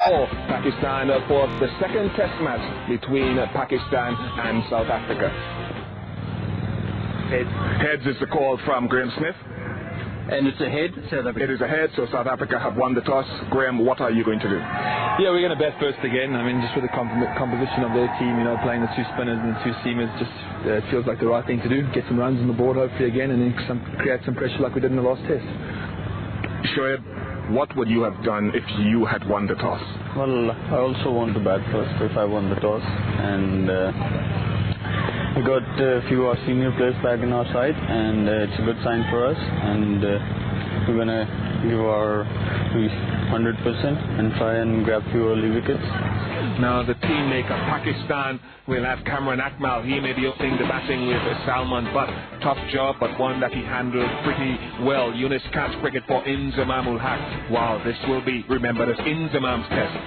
for Pakistan for the second test match between Pakistan and South Africa. Heads is the call from Graeme Smith. And it's a head, South Africa. It is a head, so South Africa have won the toss. Graeme, what are you going to do? Yeah, we're going to bat first again. I mean, just with the composition of their team, you know, playing the two spinners and the two seamers, just it feels like the right thing to do. Get some runs on the board, hopefully again, and then create some pressure like we did in the last test. Shoaib, what would you have done if you had won the toss? Well, I also want to bat first if I won the toss, and we got a few of our senior players back in our side, and it's a good sign for us, and we're going to give our 100% and try and grab a few early wickets. Now the team maker Pakistan will have Cameron Akmal. He may be opening the batting with Salman, but tough job, but one that he handled pretty well. Yunus catch cricket for Inzamam-ul-Haq. Wow, this will be remembered as Inzamam's test.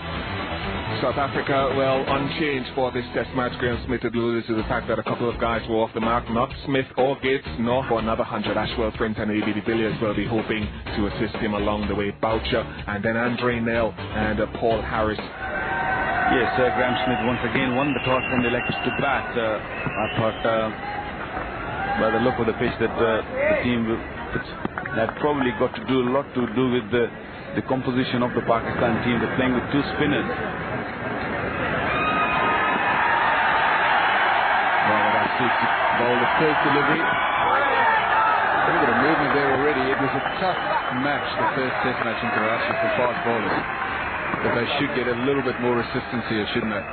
South Africa, well, unchanged for this test match. Graeme Smith alluded to the fact that a couple of guys were off the mark, not Smith or Gates, nor for another 100. Ashwell Prince and A.B. de Villiers will be hoping to assist him along the way. Boucher and then Andre Nell and Paul Harris. Yes, Graeme Smith once again won the toss and elected to bat. I thought by the look of the pitch that the team that probably got to do a lot to do with the composition of the Pakistan team. They're playing with two spinners. Bowled the first delivery. A little bit of movement there already. It was a tough match, the first test match in Karachi for fast bowlers. But they should get a little bit more assistance here, shouldn't they?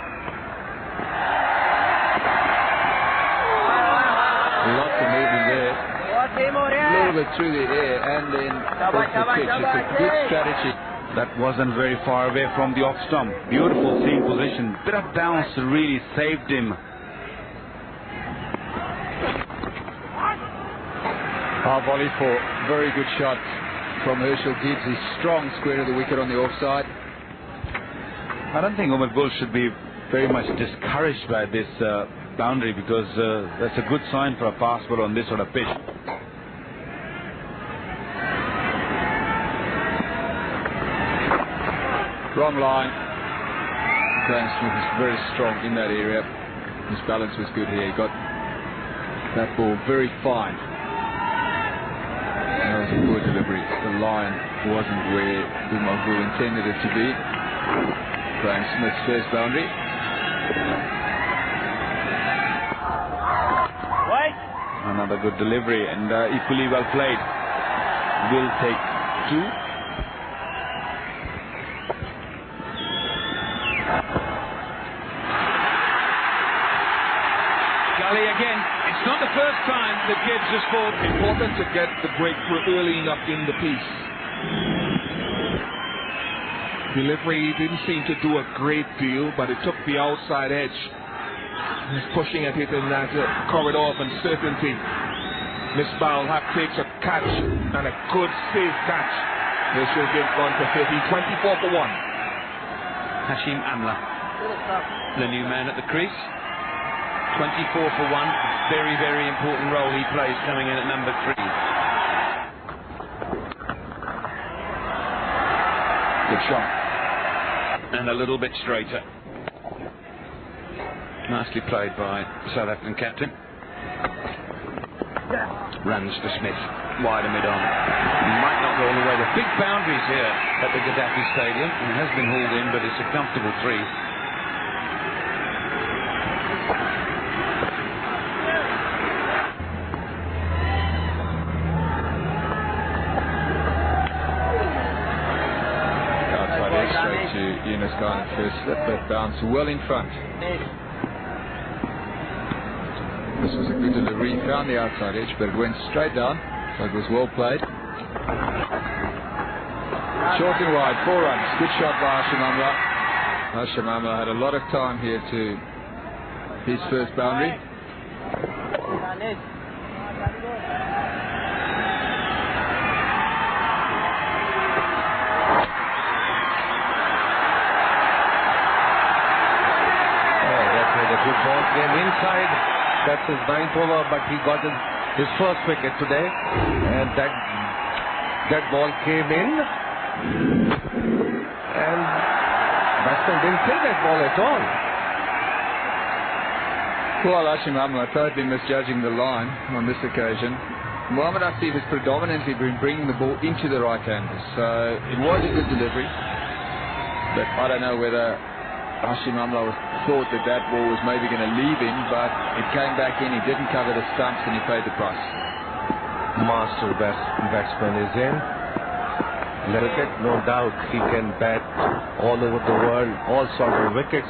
Lots of movement there. A little bit through the air and then off the pitch. It's a good strategy. That wasn't very far away from the off stump. Beautiful seam position. Bit of bounce really saved him. Hard volley for very good shot from Herschel Gibbs. He's strong square to the wicket on the offside. I don't think Umar Gul should be very much discouraged by this boundary, because that's a good sign for a fast bowler on this sort of pitch. Wrong line. Graeme Smith is very strong in that area. His balance was good here. He got that ball very fine. That was a poor delivery. The line wasn't where Umar Gul intended it to be. Graeme Smith's first boundary. Another good delivery and equally well played. Will take two. Gully again. It's not the first time that Gibbs has fought. Important to get the breakthrough early enough in the piece. Delivery didn't seem to do a great deal, but it took the outside edge. He's pushing at it in that corridor of uncertainty. Misbah-ul-Haq takes a catch, and a good safe catch. They should get gone for 30, 24 for 1. Hashim Amla, the new man at the crease. 24 for 1. Very, very important role he plays coming in at number 3. Good shot. And a little bit straighter. Nicely played by the South African captain. Runs to Smith. Wider mid-on. Might not go all the way. The big boundaries here at the Gaddafi Stadium. It has been hauled in, but it's a comfortable 3. Yunus Khan first slip, but bounce well in front. This was a good delivery. He found the outside edge, but it went straight down, so it was well played. Short and wide, 4 runs. Good shot by Hashim Amla. Hashim Amla had a lot of time here to his first boundary. Good ball came inside. That's his 9th over, but he got his first wicket today, and that ball came in, and batsman didn't play that ball at all. Well, Hashim Amla totally misjudging the line on this occasion. Mohammad Asif has predominantly been bringing the ball into the right-handers, so it was a good delivery. But I don't know whether Hashim Amla thought that that ball was maybe going to leave him, but it came back in, he didn't cover the stumps, and he paid the price. Master batsman is in. Look at, no doubt, he can bat all over the world, all sorts of wickets.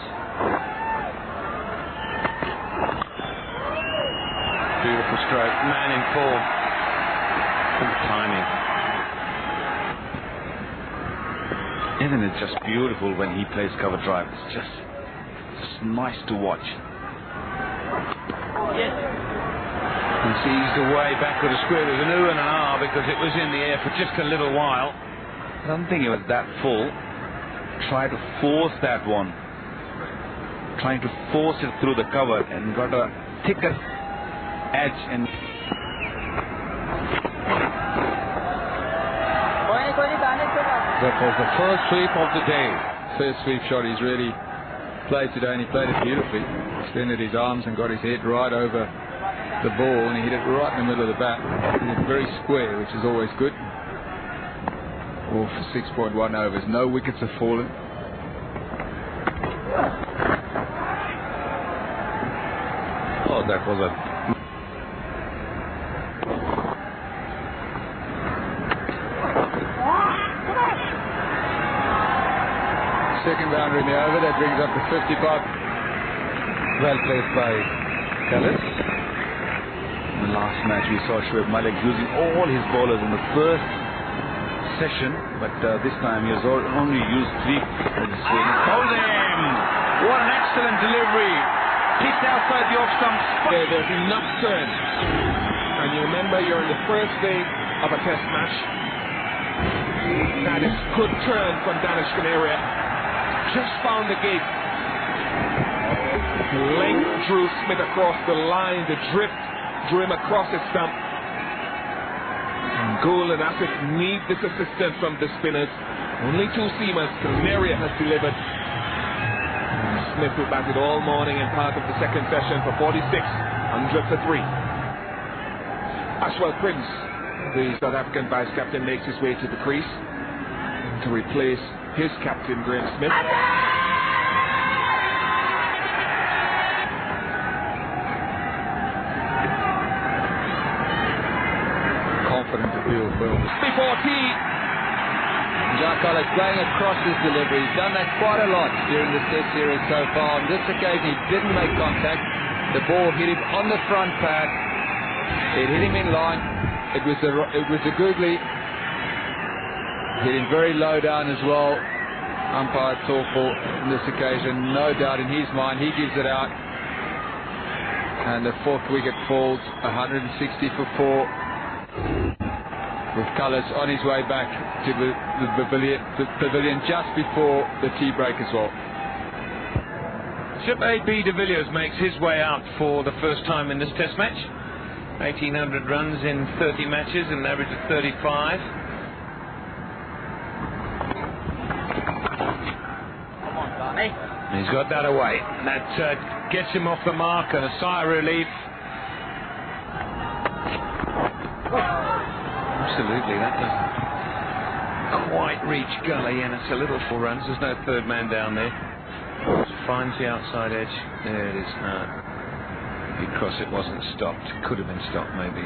Beautiful stroke, man in form. Good timing. Isn't it just beautiful when he plays cover drive? It's just nice to watch. Yes. He's eased away back with a square. It was an ooh and an ah because it was in the air for just a little while. I don't think it was that full. Try to force that one. Trying to force it through the cover and got a thicker edge and That was the first sweep of the day. First sweep shot he's really played today, and he played it beautifully. Extended his arms and got his head right over the ball, and he hit it right in the middle of the bat. Hit it very square, which is always good. All for 6.1 overs. No wickets have fallen. Oh, that was a... Second boundary in the over, that brings up to 55. Well played by Kallis. in the last match we saw Shoaib Malik using all his bowlers in the first session, but this time he has only used 3. Hold him! What an excellent delivery! Kicked outside the off stump. There's enough turn. And you remember you're in the first day of a test match. That is good turn from Danish Kaneria. Just found the gate. Length drew Smith across the line. The drift drew him across his stump. And Gould and Asif need this assistance from the spinners. Only 2 seamers. Kaneria has delivered. Smith will bat it all morning and part of the second session for 46, 100 for 3. Ashwell Prince, the South African vice captain, makes his way to the crease to replace his captain, Graeme Smith. Confident appeal, Phil. Before tea. Jacques playing across his delivery. He's done that quite a lot during the test series so far. On this occasion, he didn't make contact. The ball hit him on the front pad. It hit him in line. It was a googly. Hit him very low down as well. Umpire saw for on this occasion. No doubt in his mind, he gives it out. And the 4th wicket falls. 160 for 4. With Kallis on his way back to the pavilion just before the tea break as well. Ship A.B. de Villiers makes his way out for the first time in this test match. 1,800 runs in 30 matches and an average of 35. Come on, Barney. He's got that away. That gets him off the mark and a sigh of relief. Absolutely, that doesn't quite reach gully, and it's a little 4 runs. There's no third man down there. Finds the outside edge. There it is. Because it wasn't stopped. Could have been stopped, maybe.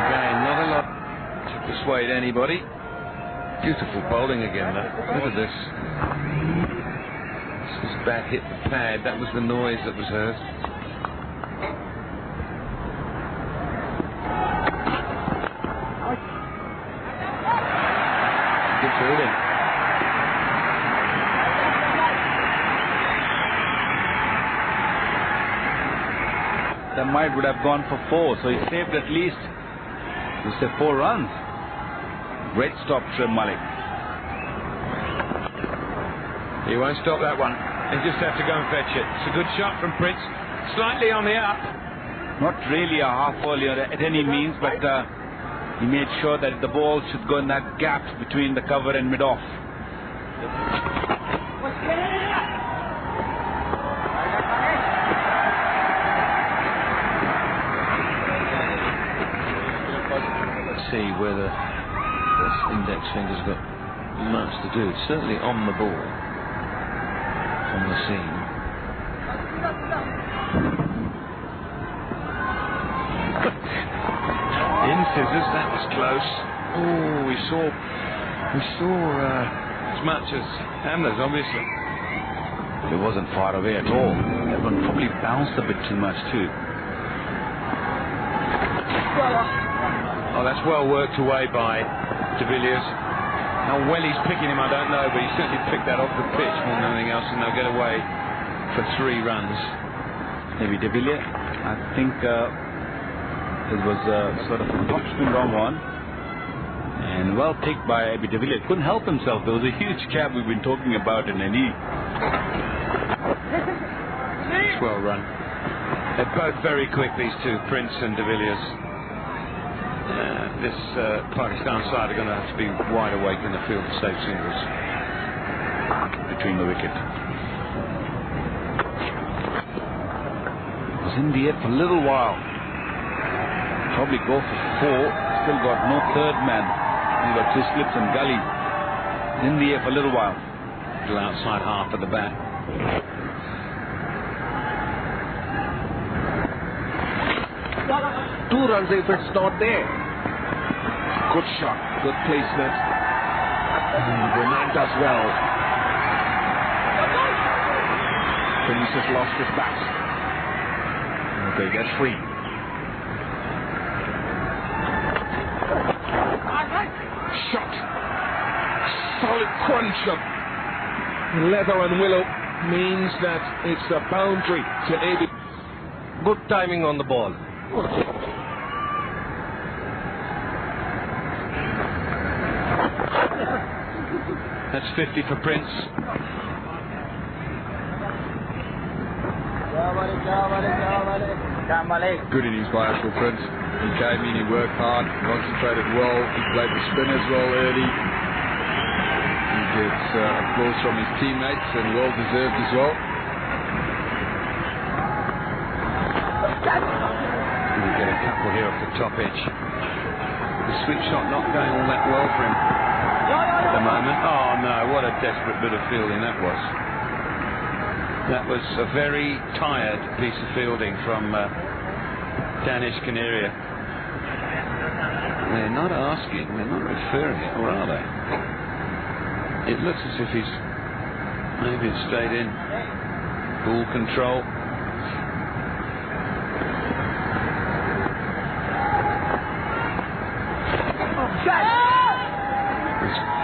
Again, not a lot to persuade anybody. Beautiful bowling again, though. Look at this. His bat hit the pad. That was the noise that was heard. That might would have gone for 4, so he saved at least, you say, 4 runs. Great stop, Shoaib Malik. He won't stop that one. He just have to go and fetch it. It's a good shot from Prince. Slightly on the up. Not really a half volley at any means, but He made sure that the ball should go in that gap between the cover and mid-off. See whether this index finger's got much to do. It's certainly on the ball, on the seam. In scissors, that was close. Oh, we saw as much as Hamler's, obviously. It wasn't far away at all. Everyone probably bounced a bit too much too. Oh, that's well worked away by de Villiers. How well he's picking him, I don't know, but he certainly picked that off the pitch more than anything else, and they'll get away for 3 runs. Maybe de Villiers. I think it was sort of a topspin wrong one. And well picked by de Villiers. Couldn't help himself. There was a huge gap we've been talking about in NE. It's well run. They're both very quick, these two, Prince and de Villiers. This Pakistan side are going to have to be wide awake in the field to save singles. Between the wicket. Was in the air for a little while. Probably go for 4. Still got no third man. He's got 2 slips and gully. In the air for a little while. Little outside half of the bat. Two runs if it's not there. Good shot, good placement. Renan does well. Prince has lost his bat. Okay, that's free. Shot. Solid crunch of leather and willow means that it's a boundary to AB. Good timing on the ball. That's 50 for Prince. Good innings by Ashwell Prince. He came in, he worked hard, concentrated well, he played the spinners well early. He gets applause from his teammates and well deserved as well. We'll get a couple here off the top edge. The sweep shot not going all that well for him at the moment. Oh no, what a desperate bit of fielding that was. That was a very tired piece of fielding from Danish Kaneria. They're not asking, they're not referring it, or are they? It looks as if he's maybe it's stayed in. Ball control.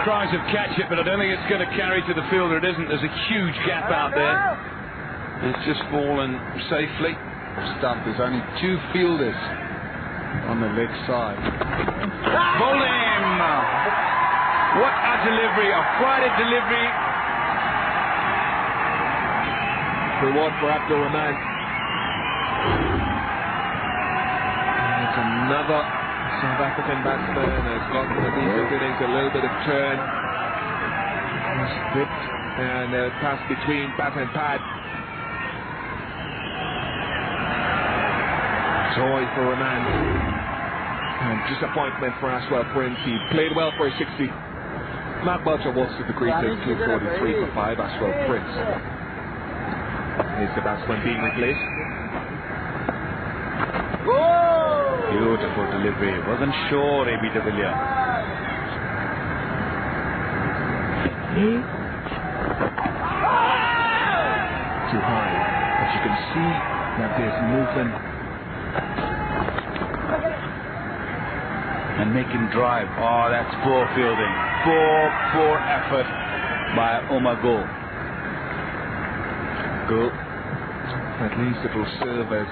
Cries of catch it, but I don't think it's going to carry to the fielder. It isn't. There's a huge gap out there. It's just fallen safely. Stump, there's only 2 fielders on the leg side. Bowled him! What a delivery, a Friday delivery. Reward for Abdul Rahman. It's another South African batsman has gotten a decent innings, a little bit of turn. Slipped and pass between bat and pad. Joy for Rahman. And disappointment for Ashwell Prince. He played well for a 60. Mark Boucher walks to the crease at 243 for 5. Ashwell Prince is the batsman being replaced. Beautiful delivery. Wasn't sure, A.B. de Villiers. Too high. But you can see that there's movement. And make him drive. Oh, that's poor fielding. Poor effort by Omar Gul. At least it will serve as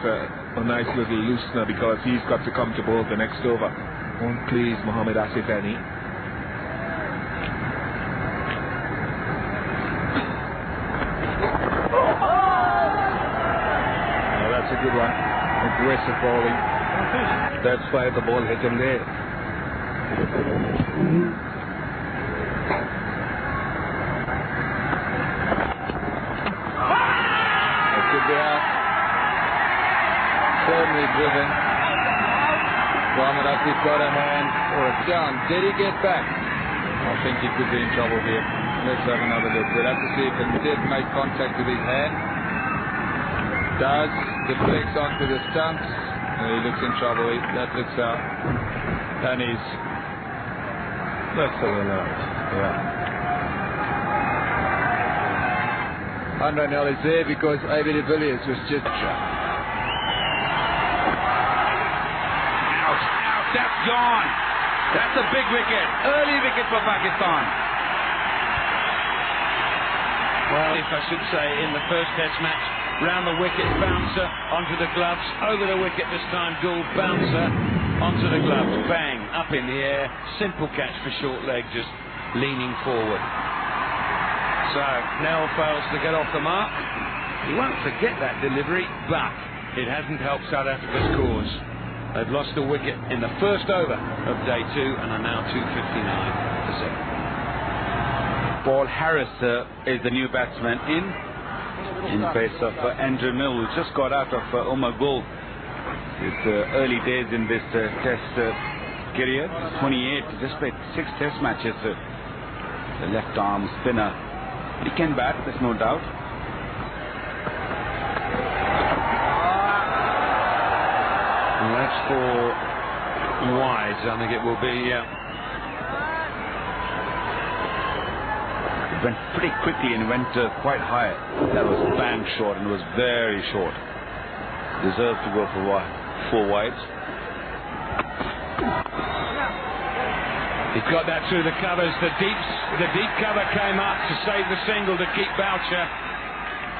a nice little loosener because he's got to come to bowl the next over. Won't please Mohammed Asif any. Oh, that's a good one. Aggressive bowling. That's why the ball hit him there. Could be out. Firmly driven. Ramadati's got a hand or a down. Did he get back? I think he could be in trouble here. Let's have another look. We'll have to see if he did make contact with his hand. Does. Deflects onto the stumps. He looks in trouble. That looks out. And he's... That's a run out. Yeah. Andre Nel is there because Abe de Villiers was just... Out, that's gone. That's a big wicket. Early wicket for Pakistan. Well, if I should say, in the first test match, round the wicket, bouncer onto the gloves, over the wicket this time, Gould, bouncer onto the gloves, bang, up in the air, simple catch for short leg, just leaning forward. So, Nell fails to get off the mark. He won't forget that delivery, but it hasn't helped South Africa's cause. They've lost a wicket in the first over of day 2 and are now 259 for 7. Paul Harris is the new batsman in place of Andrew Mill, who just got out of Umar Gul. His early days in this test career. 28, just played 6 test matches. The left arm spinner. He can bat, there's no doubt. And that's for wides, I think it will be. It went pretty quickly and went quite high. That was bang short and was very short. Deserved to go for 4 wides. He got that through the covers. The deep cover came up to save the single to keep Boucher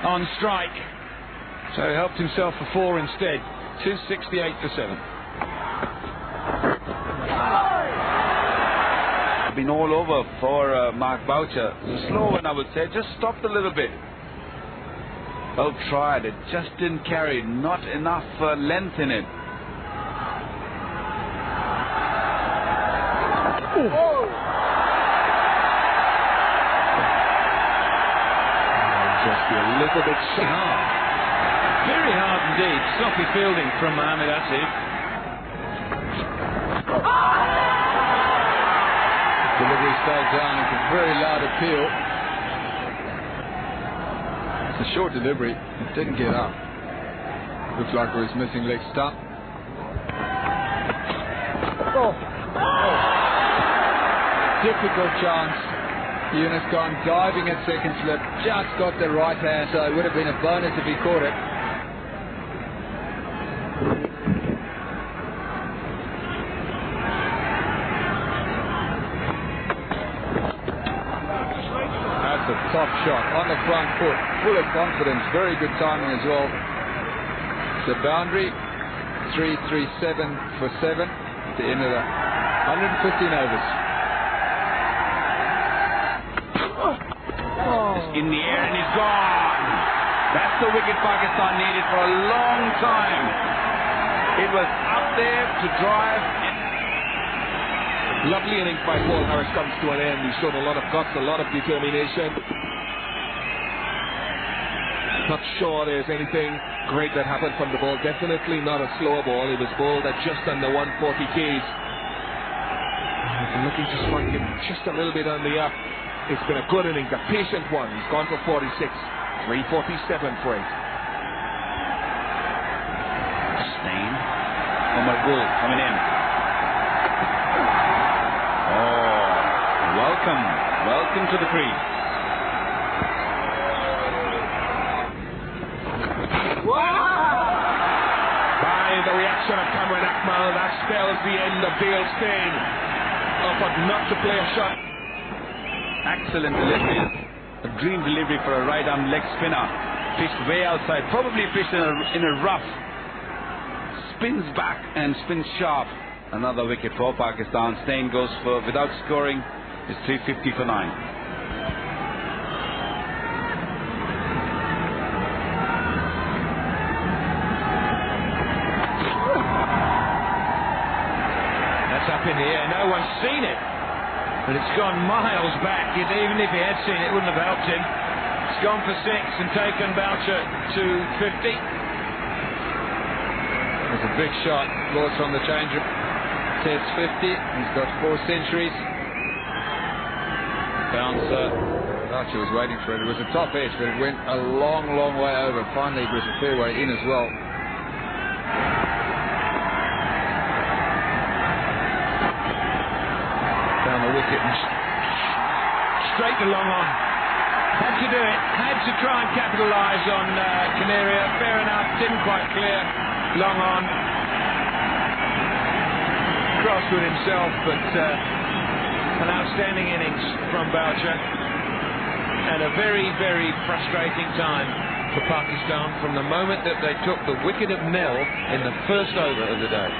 on strike. So he helped himself for 4 instead. 268 for 7. Been all over for Mark Boucher. A slow one, I would say. Just stopped a little bit. Well tried. It just didn't carry. Not enough length in it. Just a little bit hard. Very hard indeed. Sloppy fielding from Mohamed Asif. Delivery stayed down. It's a very loud appeal. It's a short delivery. It didn't get up. Looks like it was missing leg stump. Difficult chance. Yunus gone diving at second slip. Just got the right hand, so it would have been a bonus if he caught it. That's a top shot on the front foot, full of confidence, very good timing as well. The boundary, 337 for 7 at the end of the 115 overs. In the air and he's gone. That's the wicket Pakistan needed for a long time. It was up there to drive. Lovely innings by Paul Harris comes to an end. He showed a lot of guts, a lot of determination. Not sure there's anything great that happened from the ball. Definitely not a slower ball. It was bowled at just under 140 Ks. Looking to strike him just a little bit on the up. It's been a good innings, a patient one. He's gone for 46, 347 for 8. Stein. Umar Gul coming in. Oh, welcome to the crease. By the reaction of Cameron Akmal, that spells the end of Dale Steyn. Offered not to play a shot. Excellent delivery. A dream delivery for a right arm leg spinner. Pitched way outside. Probably pitched in a rough. Spins back and spins sharp. Another wicket for Pakistan. Steyn goes for, without scoring, is 350 for 9. That's up in the air. No one's seen it, but it's gone miles back. Even if he had seen it, it wouldn't have helped him. It's gone for 6 and taken Boucher to 50. It's a big shot. Lord's on the change room. Ted's 50. He's got 4 centuries. Bouncer. Archie was waiting for it. It was a top edge, but it went a long, long way over. Finally, it was a fair way in as well. Down the wicket and straight to long on. Had to do it. Had to try and capitalise on Kaneria. Fair enough. Didn't quite clear. Long on. Cross with himself, but an outstanding innings from Boucher. And a very, very frustrating time for Pakistan from the moment that they took the wicket of nil in the first over of the day.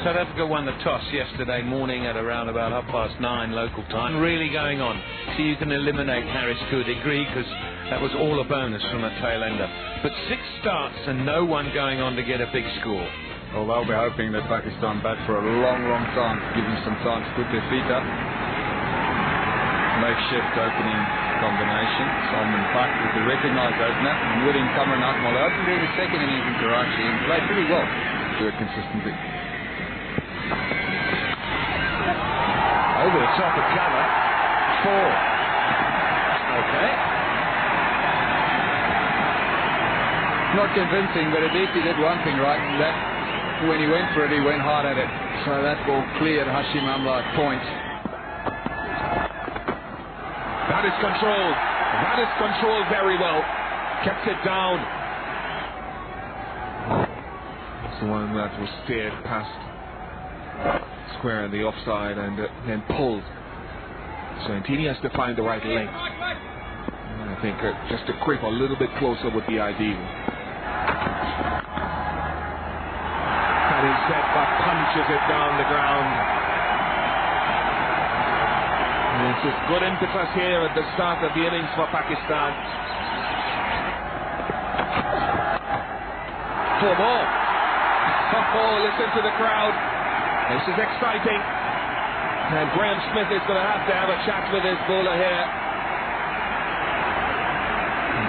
South Africa won the toss yesterday morning at around about 9:30 local time. Really going on. So you can eliminate Harris to a degree because that was all a bonus from a tail ender. But 6 starts and no one going on to get a big score. Well, they'll be hoping that Pakistan bat for a long, long time, give them some time to put their feet up. Makeshift opening combination. Inzamam-ul-Haq with the recognised opener, and with him Kamran Akmal. They opened during the second innings in Karachi and played pretty well. Do it consistently. Over the top of cover. 4. Okay. Not convincing, but at least he did one thing right, and that when he went for it, he went hard at it. So that ball cleared Hashim Amla at point. That is controlled. That is controlled very well. Kept it down. It's the one that was steered past square in the offside and then pulled. So Ntini has to find the right length. And I think just to creep a little bit closer would be ideal. That is set, but punches it down the ground. This is good impetus here at the start of the innings for Pakistan. 4 more. Oh, listen to the crowd. This is exciting. And Graeme Smith is going to have a chat with his bowler here.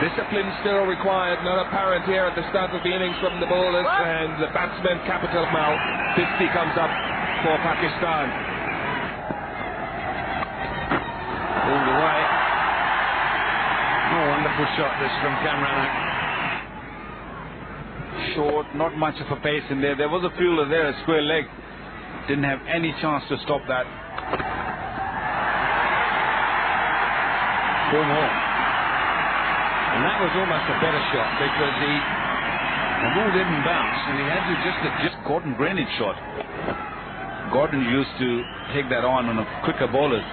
Discipline still required, not apparent here at the start of the innings from the bowlers. And the batsmen capital now. 50 comes up for Pakistan. All the way. Oh, wonderful shot this from Kamran. Short, not much of a pace in there. There was a fielder there, a square leg. Didn't have any chance to stop that. 4 more. And that was almost a better shot because the ball didn't bounce and he had to just Gordon Greenwich shot. Gordon used to take that on a quicker bowlers.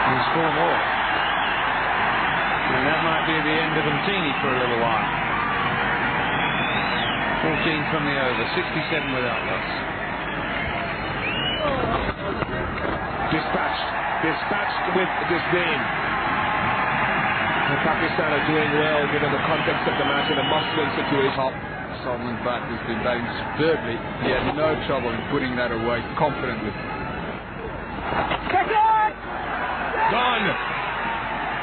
There's 4 more. And that might be the end of Ntini for a little while. 14 from the over, 67 without loss. Dispatched with disdain. And Pakistan are doing well given the context of the match in a must-win situation. Inzamam-ul-Haq has been batting superbly. He had no trouble in putting that away confidently. Gone.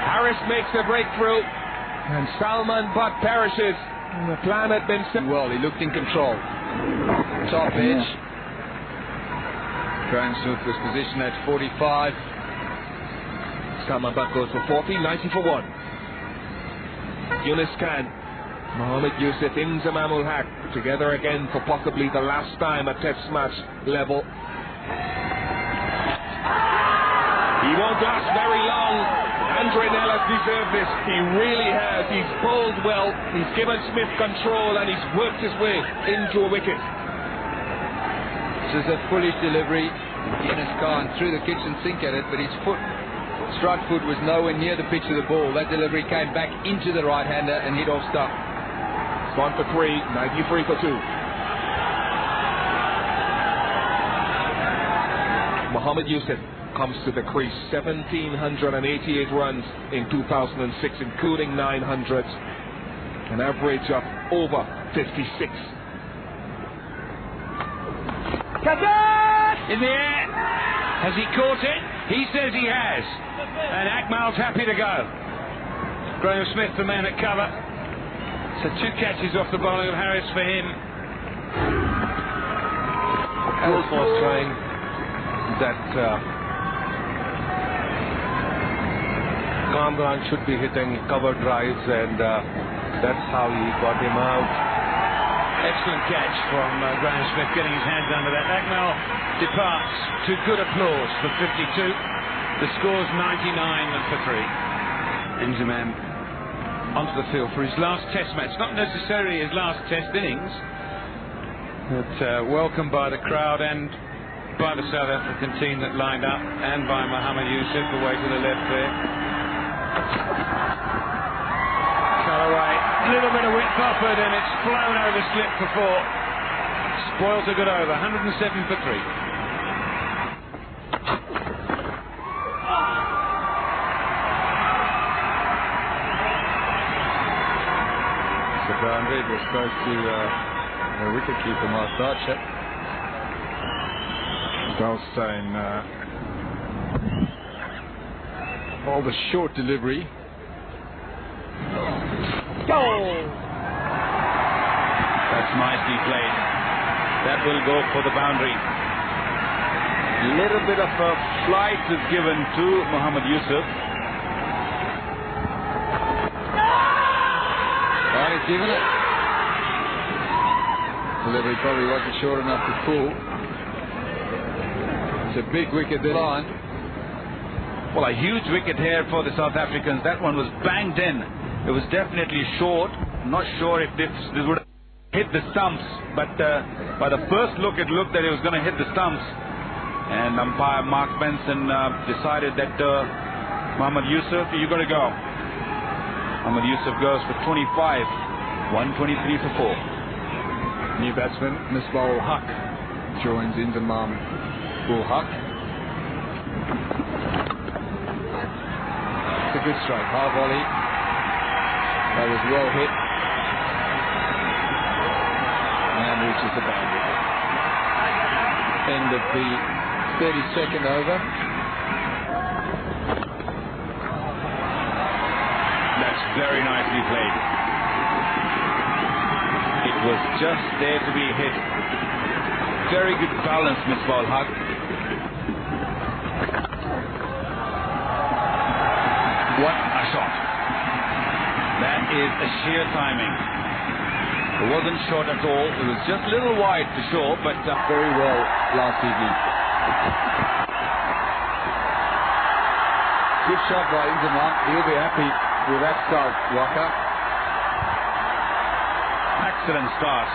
Harris makes the breakthrough, and Salman Butt perishes. And the plan had been set. Well, he looked in control. Top edge. Graeme Smith was positioned at 45. Salman Butt goes for 40, 90 for 1. Yunus Khan, Mohammad Yusuf, Inzamam-ul-Haq together again for possibly the last time at Test match level. He won't last very long. Andre Nellis deserved this. He really has. He's bowled well. He's given Smith control and he's worked his way into a wicket. This is a foolish delivery. Yunus Khan threw the kitchen sink at it, but his strike foot was nowhere near the pitch of the ball. That delivery came back into the right-hander and hit off stump. It's gone for 3, 93 for 2. Mohammad Yusuf comes to the crease, 1,788 runs in 2006, including 900s, an average of over 56. In the air. Has he caught it? He says he has. And Akmal's happy to go. Graeme Smith, the man at cover. So 2 catches off the bowling of Harris for him. Kallis was trying that Kamran should be hitting cover drives, and that's how he got him out. Excellent catch from Graeme Smith, getting his hands under that. Akmal departs to good applause for 52. The score's 99 for 3. Inzamam onto the field for his last test match. Not necessarily his last test innings, but welcomed by the crowd and by the South African team that lined up, and by Mohammad Yusuf away to the left there. Cut away, a little bit of width offered, and it's flown over slip for 4. Spoils a good over, 107 for 3. The boundary was close to the wicketkeeper, Makhaya. Goldstein, all the short delivery. That's nicely played. That will go for the boundary. Little bit of a flight is given to Mohammad Yusuf. He's given it. Delivery probably wasn't short enough to pull. It's a big wicket this line. Well, a huge wicket here for the South Africans. That one was banged in. It was definitely short. I'm not sure if this would have hit the stumps, but by the first look, it looked that it was going to hit the stumps. And umpire Mark Benson decided that Mohammad Yusuf, you're going to go. Mohammad Yusuf goes for 25, 123 for 4. New batsman Ashwell Prince joins Inzamam-ul-Haq. It's a good strike, high volley. That was well hit. And reaches the boundary. End of the 32nd over. That's very nicely played. It was just there to be hit. Very good balance, Ashwell-Haq. What a shot. That is a sheer timing. It wasn't short at all. It was just a little wide for sure, but very well last evening. Good shot by Inzamam. He'll be happy with that start, Waka. excellent start.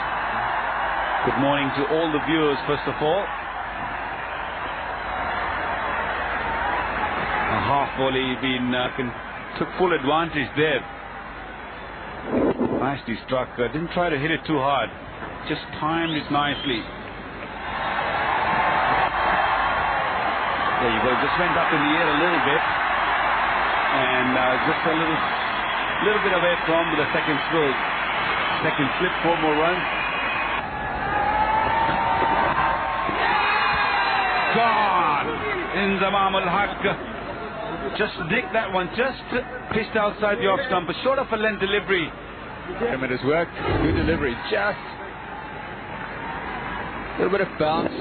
Good morning to all the viewers, first of all. A half volley took full advantage there. Nicely struck. Didn't try to hit it too hard. Just timed it nicely. There you go. Just went up in the air a little bit, and just a little bit away from the second stroke. Second slip, 4 more runs. Gone. Inzamam-ul-Haq just nicked that one. Just pitched outside the off stump. A short of a length delivery. And it has worked. Good delivery. Just a little bit of bounce.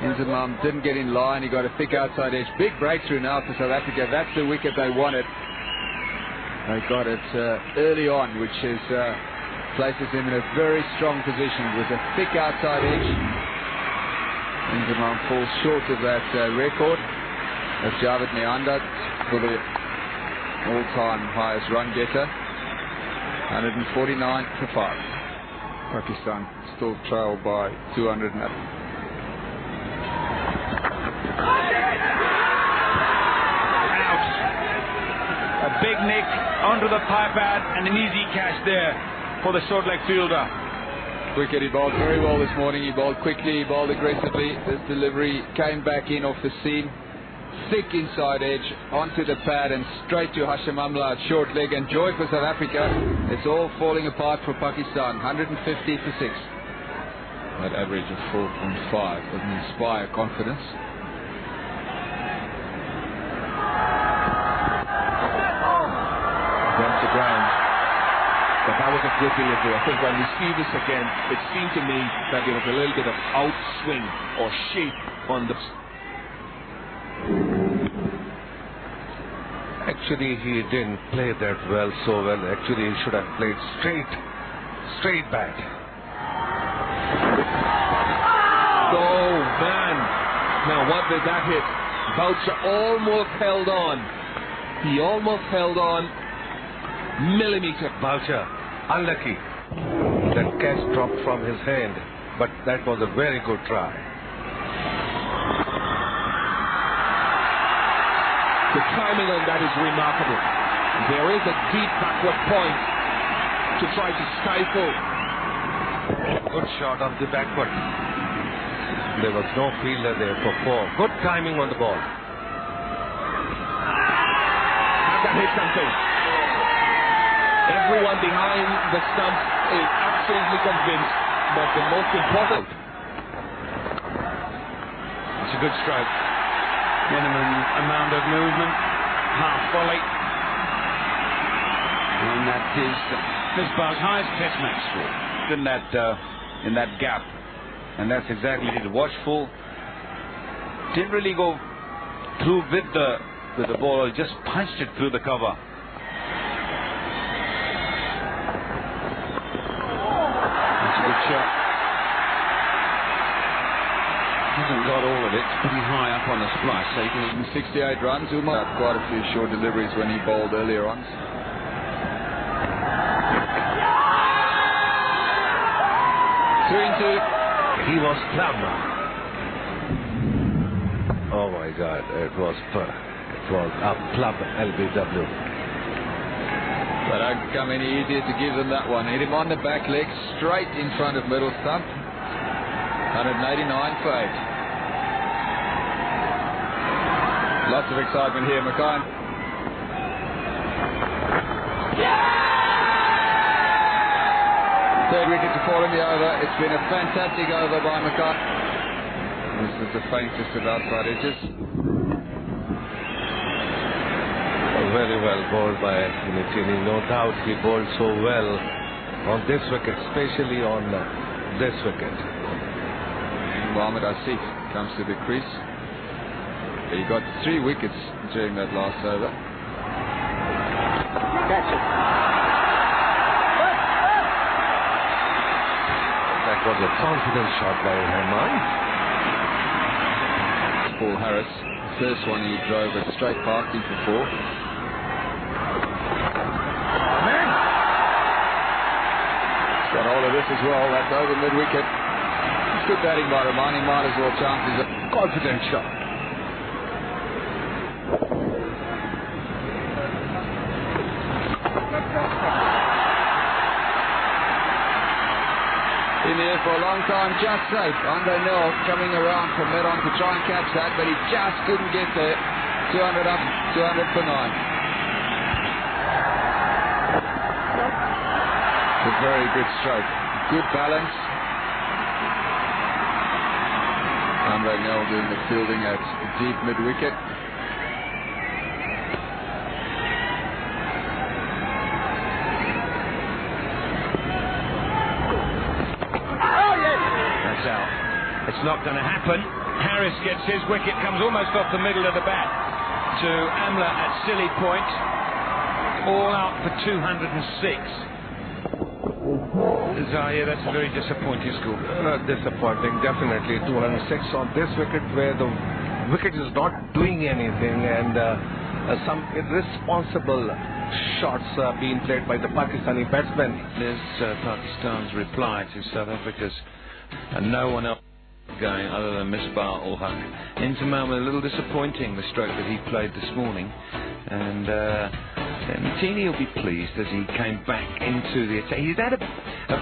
Inzamam didn't get in line. He got a thick outside edge. Big breakthrough now for South Africa. That's the wicket they wanted. They got it early on, which places them in a very strong position with a thick outside edge. Inzamam falls short of that record of Javed Meander for the all-time highest run getter. 149 for 5. Pakistan still trail by 200. A big nick onto the pie pad and an easy catch there for the short leg fielder. Wicket, he bowled very well this morning. He bowled quickly, he bowled aggressively. This delivery came back in off the seam. Thick inside edge onto the pad and straight to Hashim Amla at short leg, and joy for South Africa. It's all falling apart for Pakistan. 150 for 6. that average of 4.5 doesn't inspire confidence. Went to ground. But that was a good delivery. I think when we see this again, it seemed to me that there was a little bit of outswing or shape on the... Actually, he didn't play that so well. Actually, he should have played straight back. Oh, man. Now, what did that hit? Boucher almost held on. He almost held on. Millimeter. Boucher, unlucky. That catch dropped from his hand, but that was a very good try. The timing on that is remarkable. There is a deep backward point to try to stifle. Good shot of the backward. There was no fielder there for 4. Good timing on the ball. Has that hit something? Everyone behind the stump is absolutely convinced, but the most important... It's a good stroke. Minimum amount of movement, half volley, and that is Misbah's highest Test match score. In that gap, and that's exactly it. Watchful, didn't really go through with the ball, just punched it through the cover. That's a good shot. Hasn't got all of it. It's pretty high up on the splice, so you can... 68 runs. Umar had quite a few short deliveries when he bowled earlier on. Three and two. He was plumb. Oh my God! It was a plumb LBW. But don't come any easier to give them that one. Hit him on the back leg, straight in front of middle stump. 189 for 8. Lots of excitement here, Makhaya. Third wicket to fall in the over. It's been a fantastic over by Makhaya. This is the faintest of outside edges. Very well bowled by Ntini. No doubt he bowled so well on this wicket, especially on this wicket. Mohammad Asif comes to the crease. He got 3 wickets during that last over. Catch it. That was a confident shot by Herman. Paul Harris, the first one he drove it straight past him for 4. Got hold of this as well. That's over mid-wicket. Good batting by Rahman. He might as well chance his Confident shot. in there for a long time, just safe. Andre Nell coming around from mid-on to try and catch that, but he just couldn't get there. 200 up, 200 for 9. A very good stroke. Good balance. Andre Nell doing the fielding at deep mid-wicket. That's out. It's not going to happen. Harris gets his wicket, comes almost off the middle of the bat to Amla at silly point. All out for 206. Zahir, that's a very disappointing score. Disappointing, definitely. 206 on this wicket, where the wicket is not doing anything, and some irresponsible shots being played by the Pakistani batsmen. There's Pakistan's reply to South Africa's, and no one else going other than Inzamam-ul-Haq. Inzamam, a little disappointing, the stroke that he played this morning, and Ntini will be pleased as he came back into the attack. He's had a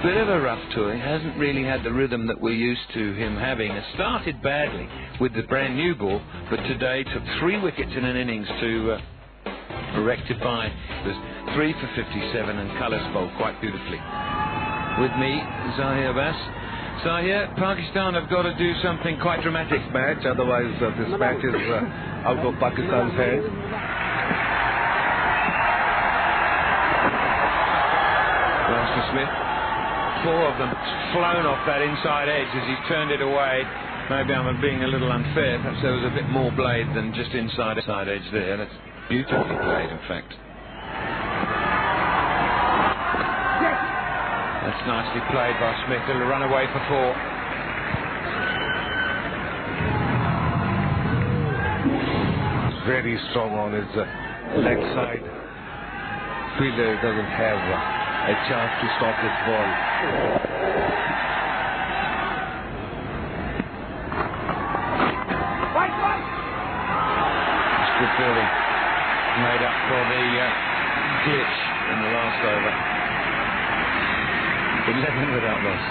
bit of a rough tour. He hasn't really had the rhythm that we're used to him having. It started badly with the brand new ball, but today took 3 wickets in an innings to rectify. It was 3 for 57, and Kallis bowled quite beautifully. With me, Zahir Abbas. So here, Pakistan have got to do something quite dramatic. Match, otherwise this match is out of Pakistan's hands. Master Smith, 4 of them flown off that inside edge as he turned it away. Maybe I'm being a little unfair. Perhaps there was a bit more blade than just inside edge there. That's beautifully played, in fact. That's nicely played by Smith. It'll run away for 4. Very strong on his leg side. Fielder doesn't have a chance to stop this ball. Good fielding. Made up for the glitch in the last over. 11 without loss.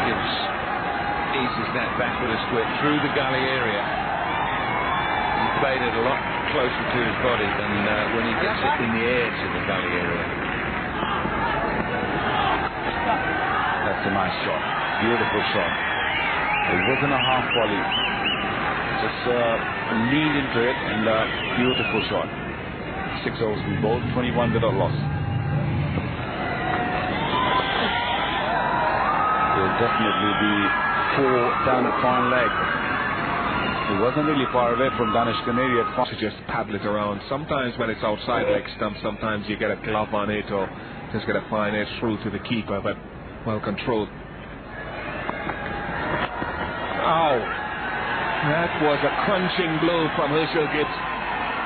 Gibbs eases that back with a square through the gully area. He played it a lot closer to his body than when he gets it in the air to the gully area. That's a nice shot. Beautiful shot. It wasn't a half volley. Just leaned into it and beautiful shot. 6 overs we bowled, 21 without loss. There'll definitely be 4 down at fine leg. It wasn't really far away from Danish Kaneria. To just paddle it around. Sometimes when it's outside leg stump, sometimes you get a glove on it or just get a fine edge through to the keeper, but well controlled. Ow! That was a crunching blow from Herschel Gibbs.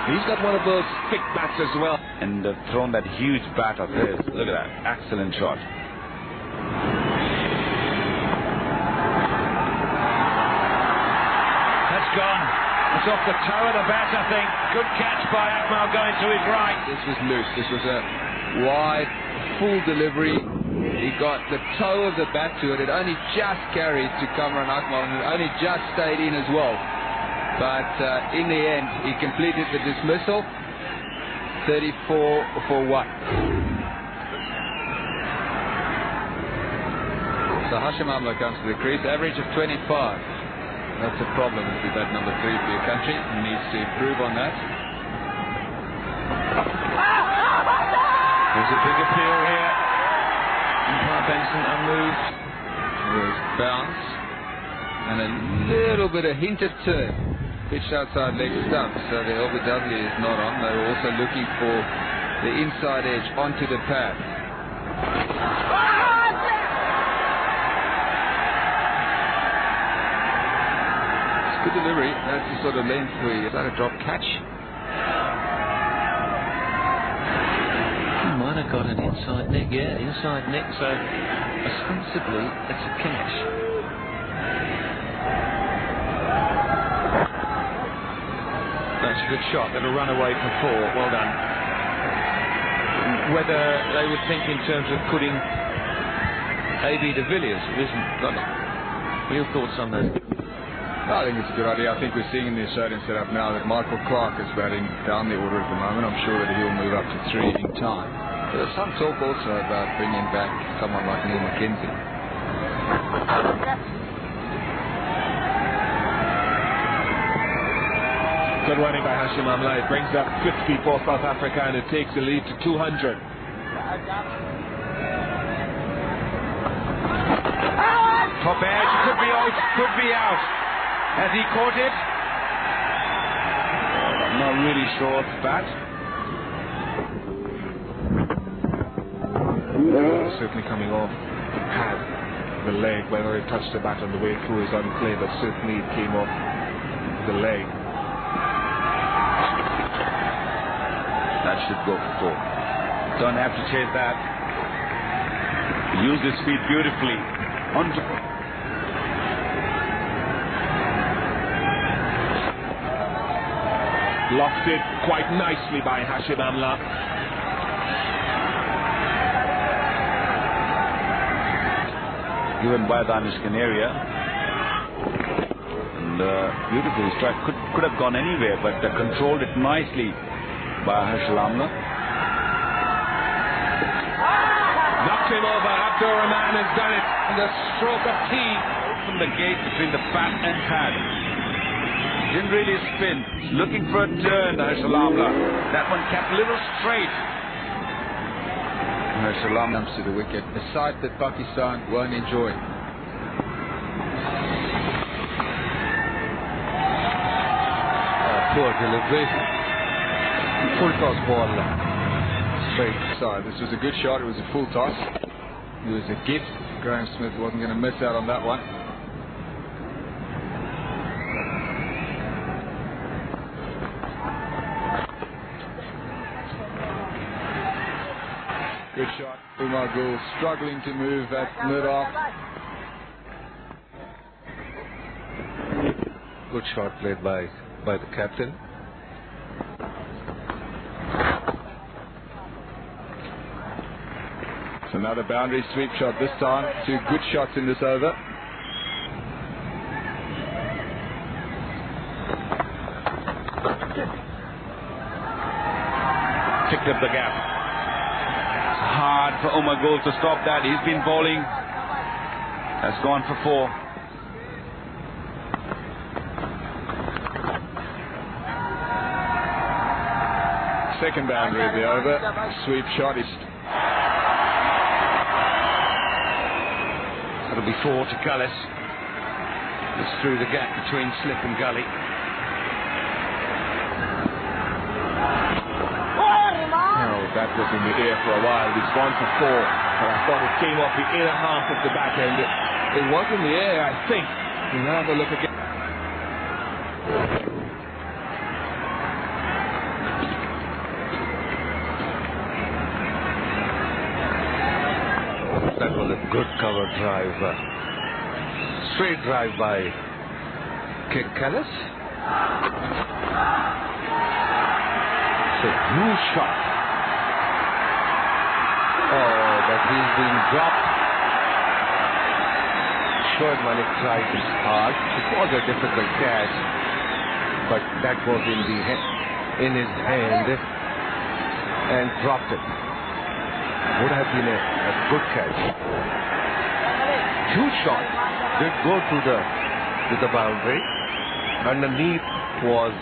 He's got one of those thick bats as well. And thrown that huge bat of his. Look at that. Excellent shot. That's gone. It's off the toe of the bat, I think. Good catch by Akmal going to his right. This was loose. This was a wide, full delivery. He got the toe of the bat to it. It only just carried to Kamran Akmal and it only just stayed in as well. But in the end, he completed the dismissal. 34 for 1. So Hashim Amla comes to the crease, average of 25. That's a problem with that number 3 for your country. He needs to improve on that. There's a big appeal here. Umpire Benson unmoved. There's bounce and a little bit of hint of turn. Pitched outside leg stump, so the LBW is not on. They were also looking for the inside edge onto the pad. It's good delivery. That's the sort of length where you let a drop catch. He might have got an inside nick, inside nick, so ostensibly it's a catch. That's a good shot. That'll run away for 4. Well done. Whether they would think in terms of putting A.B. de Villiers, it isn't. Got your thoughts on that? I think it's a good idea. I think we're seeing in the Australian setup now that Michael Clark is batting down the order at the moment. I'm sure that he'll move up to 3 in time. But there's some talk also about bringing back someone like Neil McKenzie. Good running by Hashim Amla. It brings up 50 for South Africa and it takes the lead to 200. Top edge, could be out, could be out. Has he caught it? I'm not really sure of that. Certainly coming off the pad, the leg, whether it touched the bat on the way through is unclear, but certainly it came off the leg. That should go for 4. Don't have to chase that. Use his feet beautifully. Lofted quite nicely by Hashim Amla. Given by Danish Kaneria. And beautiful strike. Could have gone anywhere, but controlled it nicely by Ashwell Prince. him over. Abdurrahman has done it. And the stroke of tea from the gate between the bat and pad. Didn't really spin. Looking for a turn, Salamla. That one kept a little straight. Salam comes to the wicket. A sight that Pakistan won't enjoy. Poor delivery. Full toss ball. Straight side. This was a good shot. It was a full toss. It was a gift. Graeme Smith wasn't going to miss out on that one. Good shot. Umar Gul struggling to move at mid-off. Good shot played by the captain. It's another boundary sweep shot this time. 2 good shots in this over. Picked up the gap. It's hard for Umar Gul to stop that. He's been bowling. Has gone for 4. Second boundary of the over. Sweep shot is. That'll be 4 to Kallis. It's through the gap between slip and gully. Oh, that was in the air for a while. It's gone for 4. But I thought it came off the inner half of the back end. It was in the air, I think. We'll have a look again. That was a good cover drive. Straight drive by Kallis. It's a huge shot. Oh, but he's been dropped. Shoaib Malik tried his hard. It was a difficult catch, but that was in his hand and dropped it. Would have been a good catch. Huge shot. Did go to the boundary. Underneath was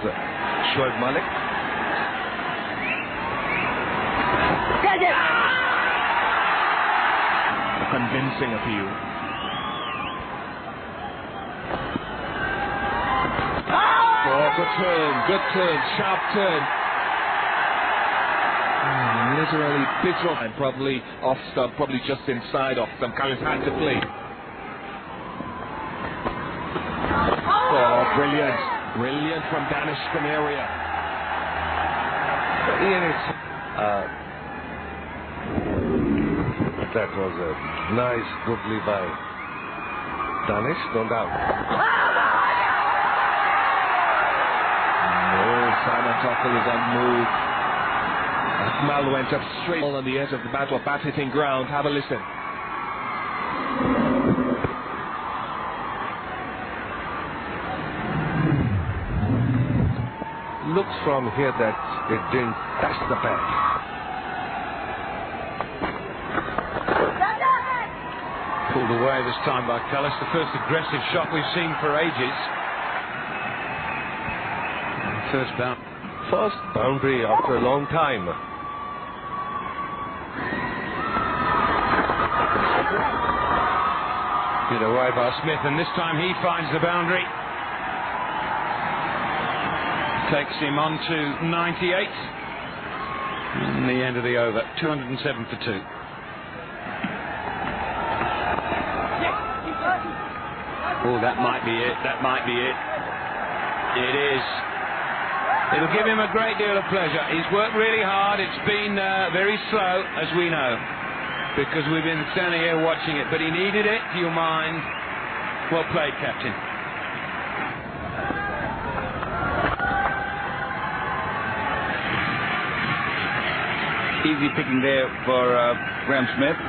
Shoaib Malik. A convincing appeal. Oh, good turn, sharp turn. Literally bit off and probably off stump, probably just inside off stump. Kallis had to play. Oh, brilliant from Danish Kaneria. That was a nice googly by Danish, no doubt. No, Simon Toffel is unmoved. Akmal went up straight on the edge of the bat, or bat hitting ground. Have a listen. Looks from here that it didn't touch the bat. Pulled away this time by Kallis. The first aggressive shot we've seen for ages. First boundary after a long time. Good away by Smith, and this time he finds the boundary. Takes him on to 98. And the end of the over, 207 for 2. Oh, that might be it. It is. It'll give him a great deal of pleasure. He's worked really hard. It's been very slow, as we know, because we've been standing here watching it. But he needed it, to your mind. Well played, Captain. Easy picking there for Graeme Smith.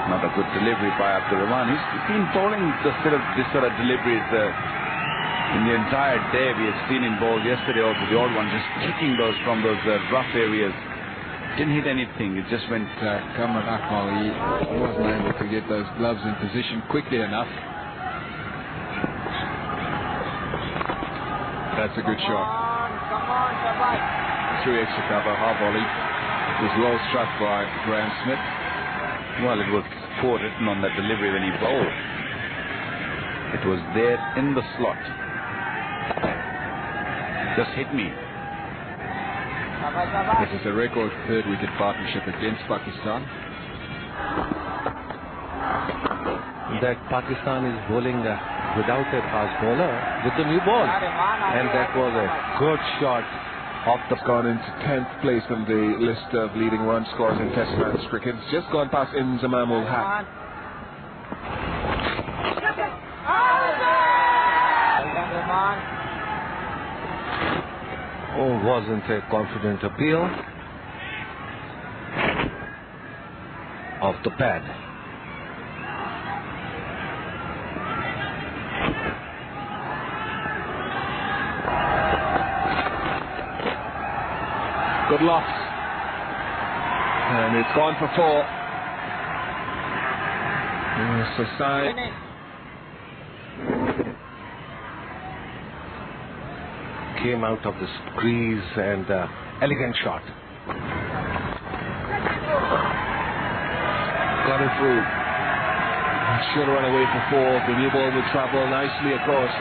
Not a good delivery by Abdurrahman. He's been bowling this sort of deliveries in the entire day. We have seen him bowl yesterday also, the odd one, just kicking those from those rough areas. Didn't hit anything. It just went. Kamran Akmal, he wasn't able to get those gloves in position quickly enough. That's a good shot. Through extra cover, half volley. It was well struck by Graeme Smith. Well, it was forewritten on that delivery when he bowled. It was there in the slot. Just hit me. This is a record third wicket partnership against Pakistan. That Pakistan is bowling without a fast bowler with the new ball. And that was a good shot. It's gone into 10th place on the list of leading run scorers in Test match cricket. It's just gone past Inzamam-ul-Haq. Oh, wasn't a confident appeal of the pad. Good loss. And it's gone for 4. So side. Came out of the crease and elegant shot. Got it through. Should have run away for 4. The new ball will travel nicely across.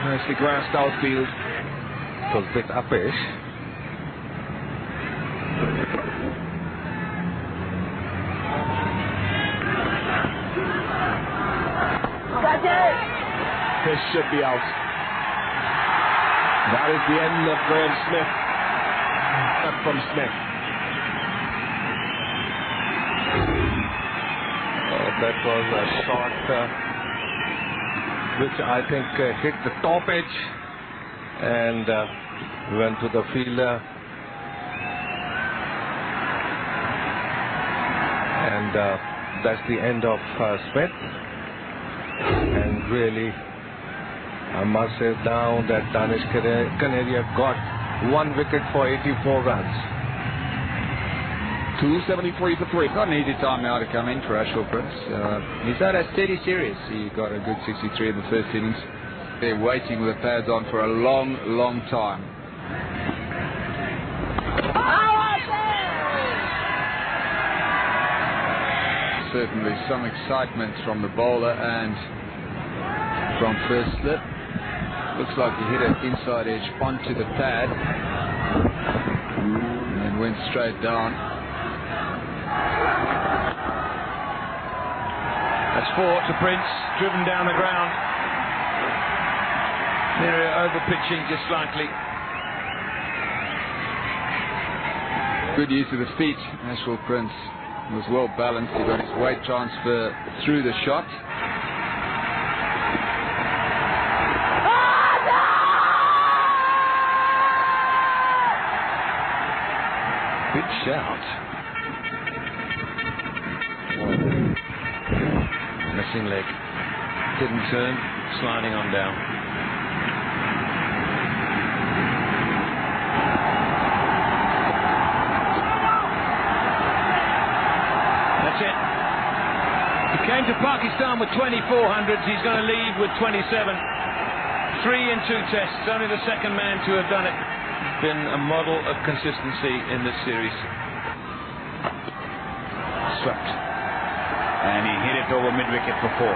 Nicely grassed outfield. It was a bit uppish. This should be out. That is the end of Graeme Smith. Not from Smith. That was a shot which I think hit the top edge and went to the fielder. And that's the end of Smith. And really, I must say now that Danish Kaneria got 1 wicket for 84 runs. 273 for 3. Not an easy time now to come in for Ashwell Prince. He's had a steady series. He got a good 63 in the first innings. They're waiting with the pads on for a long, long time. Certainly some excitement from the bowler and from first slip. Looks like he hit an inside edge onto the pad and went straight down. That's 4 to Prince, driven down the ground. Kaneria over pitching just slightly. Good use of the feet. Ashwell Prince was well balanced. He got his weight transfer through the shot. Big shout. Missing leg. Didn't turn, sliding on down. That's it. He came to Pakistan with 2400s. He's going to leave with 27. 3 in 2 tests. Only the second man to have done it. Been a model of consistency in this series. Swept. And he hit it over mid-wicket for 4.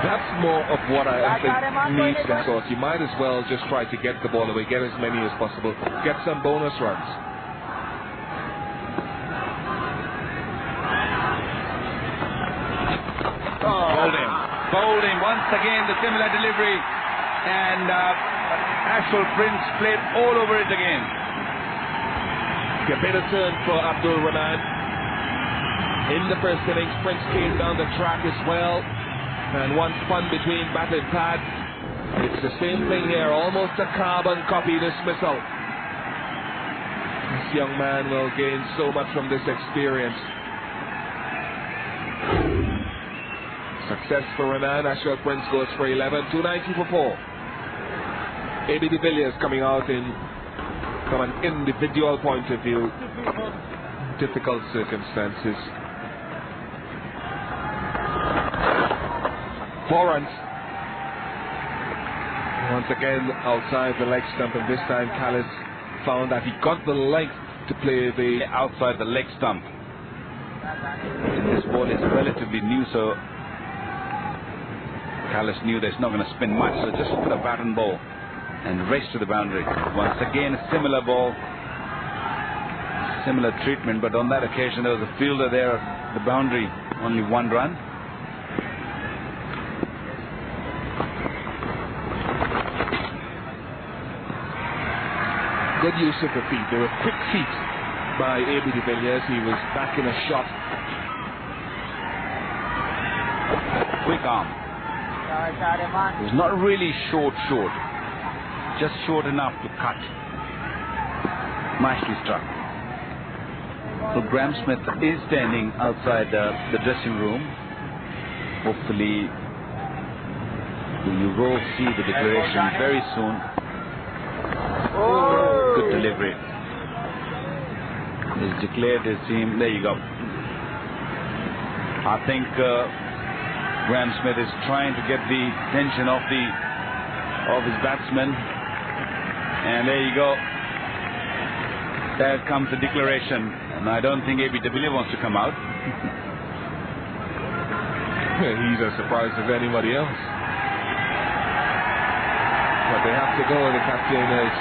That's more of what I think needs that sort. You might as well just try to get the ball away, get as many as possible, get some bonus runs. Bowled him once again, the similar delivery, and Ashwell Prince played all over it again. A better turn for Abdul Rahman. In the first innings, Prince came down the track as well, and one spun between bat and pad. It's the same thing here, almost a carbon copy dismissal. This young man will gain so much from this experience. Success for Rahman. Ashwell Prince goes for 11, 290 for 4. A.B. de Villiers coming out in from an individual point of view, difficult circumstances. 4 runs. Once again outside the leg stump, and this time Kallis found that he got the length to play the outside the leg stump. And this ball is relatively new, so Kallis knew there's not going to spin much, so just put a bat and ball and race to the boundary. Once again, a similar ball, similar treatment, but on that occasion there was a fielder there at the boundary, only 1 run. Good use of the feet. They were quick feet by A.B. de Villiers. He was back in a shot. Quick arm. It was not really short, just short enough to cut. Nicely struck. So Graeme Smith is standing outside the dressing room. Hopefully you will see the declaration very soon. Good delivery. He's declared his team. There you go. I think Graeme Smith is trying to get the attention of his batsmen. And there you go. There comes the declaration. And I don't think A.B. de Villiers wants to come out. He's as surprised as anybody else. But they have to go. The captain has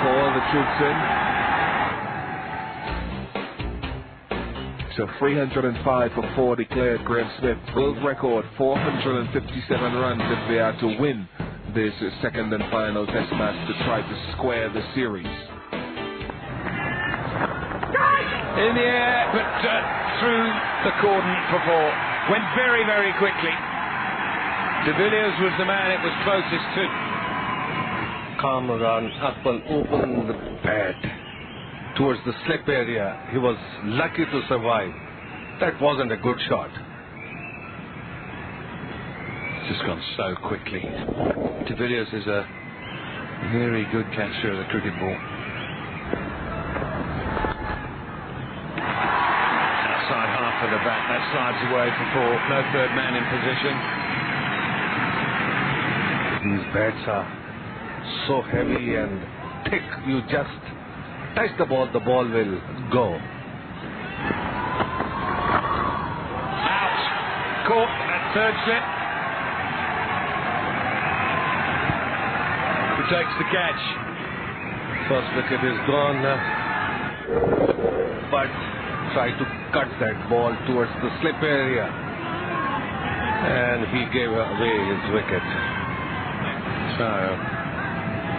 called the troops in. So 305 for 4 declared. Graeme Smith, world record, 457 runs if they are to win this second and final test match to try to square the series. In the air, but through the cordon for 4. Went very, very quickly. De Villiers was the man it was closest to. Kamran Akmal opened the bat towards the slip area. He was lucky to survive. That wasn't a good shot. It's just gone so quickly. De Villiers is a very good catcher of the cricket ball. Outside half of the bat, that slides away for 4. No third man in position. These bats are so heavy and thick. You just touch the ball will go. Out. Caught at third slip. Who takes the catch? First wicket is gone, but try to cut that ball towards the slip area, and he gave away his wicket. So,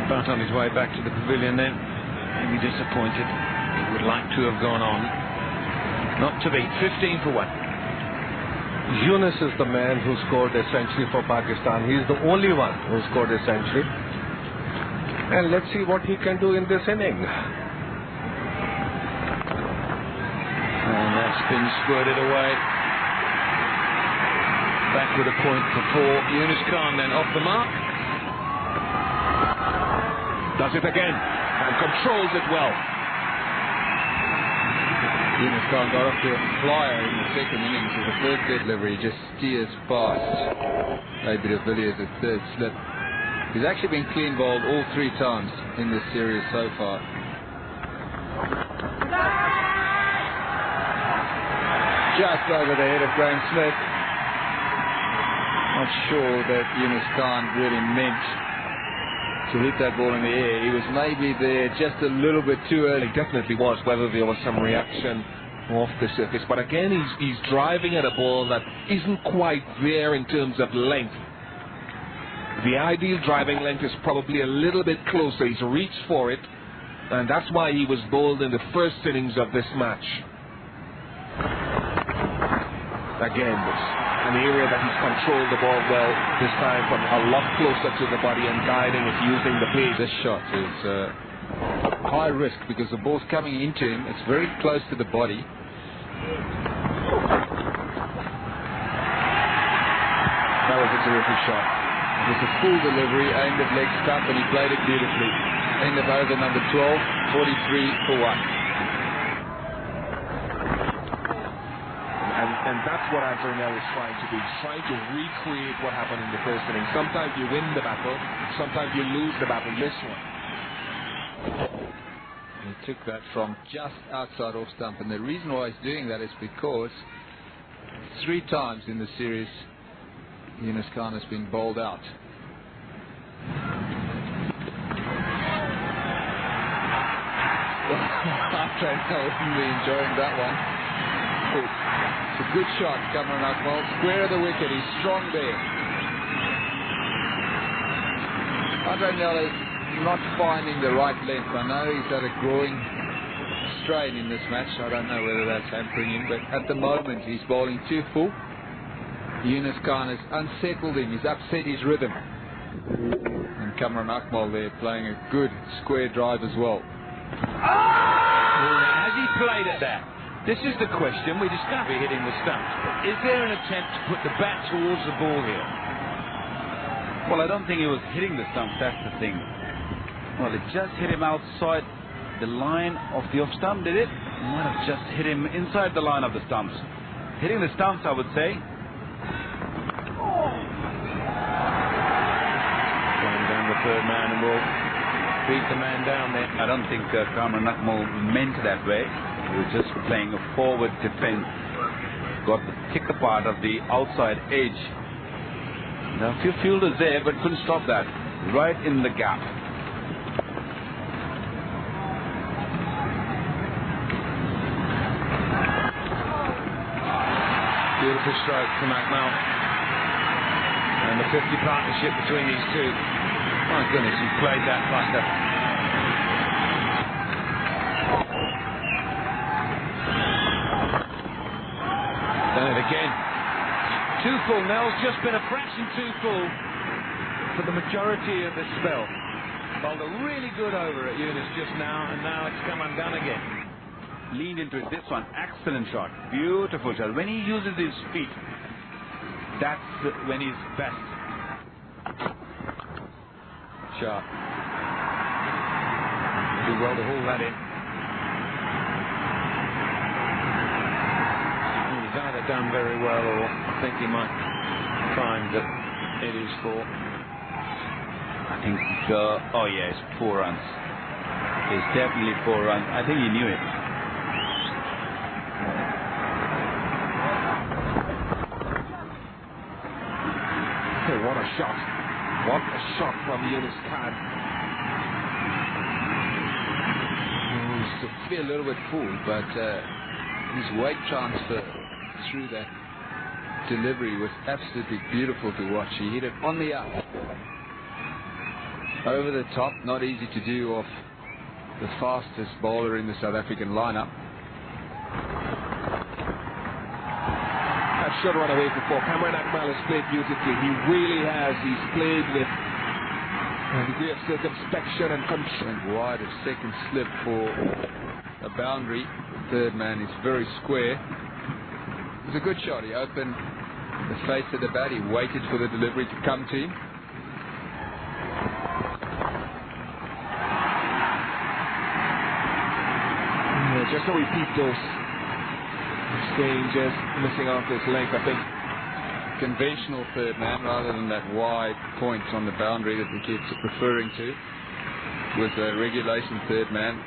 about on his way back to the pavilion then. Maybe disappointed. He would like to have gone on. Not to be. 15 for 1. Yunus is the man who scored a century for Pakistan. He is the only one who scored a century. And let's see what he can do in this inning. And that's been squirted away. Back with a point for 4. Yunus Khan then off the mark. Does it again and controls it well. Yunus Khan got off to a flyer in the second innings with the first delivery. Just steers past A.B. de Villiers at third slip. He's actually been clean bowled all 3 times in this series so far. Just over the head of Graeme Smith. Not sure that Yunus Khan really meant to hit that ball in the air. He was maybe there just a little bit too early. He definitely was, whether there was some reaction off the surface. But again, he's driving at a ball that isn't quite there in terms of length. The ideal driving length is probably a little bit closer. He's reached for it, and that's why he was bowled in the first innings of this match. Again, an area that he's controlled the ball well, this time from a lot closer to the body and guiding it using the pace. This shot is high risk because the ball's coming into him. It's very close to the body. That was a terrific shot. It was a full delivery aimed at leg stump, and he played it beautifully. End of over number 12, 43 for 1. And that's what Antonelli is trying to do. He's trying to recreate what happened in the first inning. Sometimes you win the battle, sometimes you lose the battle. This one. He took that from just outside off stump, and the reason why he's doing that is because 3 times in the series Yunus Khan has been bowled out. Antonelli wouldn't be enjoying that one. It's a good shot, Inzamam-ul-Haq. Square of the wicket, he's strong there. Antonelli not finding the right length. I know he's had a groin strain in this match. I don't know whether that's hampering him, but at the moment he's bowling too full. Yunus Khan has unsettled him. He's upset his rhythm. And Inzamam-ul-Haq there playing a good square drive as well. Has he played at that? This is the question. We discovered hitting the stumps. Is there an attempt to put the bat towards the ball here? Well, I don't think he was hitting the stumps. That's the thing. Well, it just hit him outside the line of the off stump, did it? It might have just hit him inside the line of the stumps. Hitting the stumps, I would say. Going down the third man and will beat the man down there. I don't think Inzamam-ul-Haq meant that way. He was just playing a forward defense. Got the thicker part of the outside edge. Now, a few fielders there, but couldn't stop that. Right in the gap. Beautiful stroke from Akmal. And the 50 partnership between these two. My goodness, he played that buster. Done it again. Too full. Nell's just been a fraction too full for the majority of the spell. Bowled a really good over at Yunus just now, and now it's come undone again. Leaned into it. This one, excellent shot. Beautiful shot. When he uses his feet, that's when he's best. Sharp. Do well to haul that in. He's either done very well, or I think he might find that it is 4. I think, oh yes, 4 runs. It's definitely 4 runs. I think he knew it. What a shot. What a shot from Yunus Khan. He's to feel a little bit full, but his weight transfer through that delivery was absolutely beautiful to watch. He hit it on the up. Over the top, not easy to do off the fastest bowler in the South African lineup. Should run away for 4. Kamran Akmal has played beautifully. He really has. He's played with a degree of circumspection and control. And wide of second slip for a boundary. Third man is very square. It was a good shot. He opened the face of the bat. He waited for the delivery to come to him. Yeah, just to repeat those exchanges, missing off his length, I think. Conventional third man rather than that wide point on the boundary that the kids are preferring to. Was a regulation third man.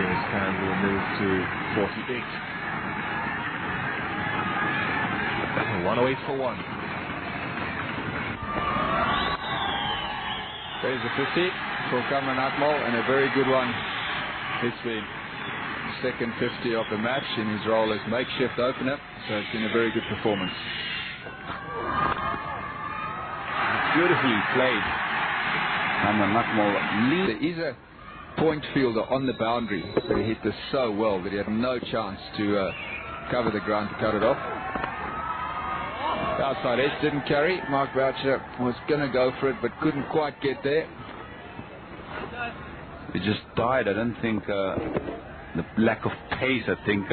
Yunus Khan will move to 48. One away for 1. There's a 50 for Inzamam-ul-Haq, and a very good one. It's been second 50 of the match in his role as makeshift opener, so it's been a very good performance. Beautifully played. Inzamam-ul-Haq. There is a point fielder on the boundary, so he hit this so well that he had no chance to cover the ground to cut it off. The outside edge didn't carry. Mark Boucher was going to go for it, but couldn't quite get there. It just died. I don't think the lack of pace, I think,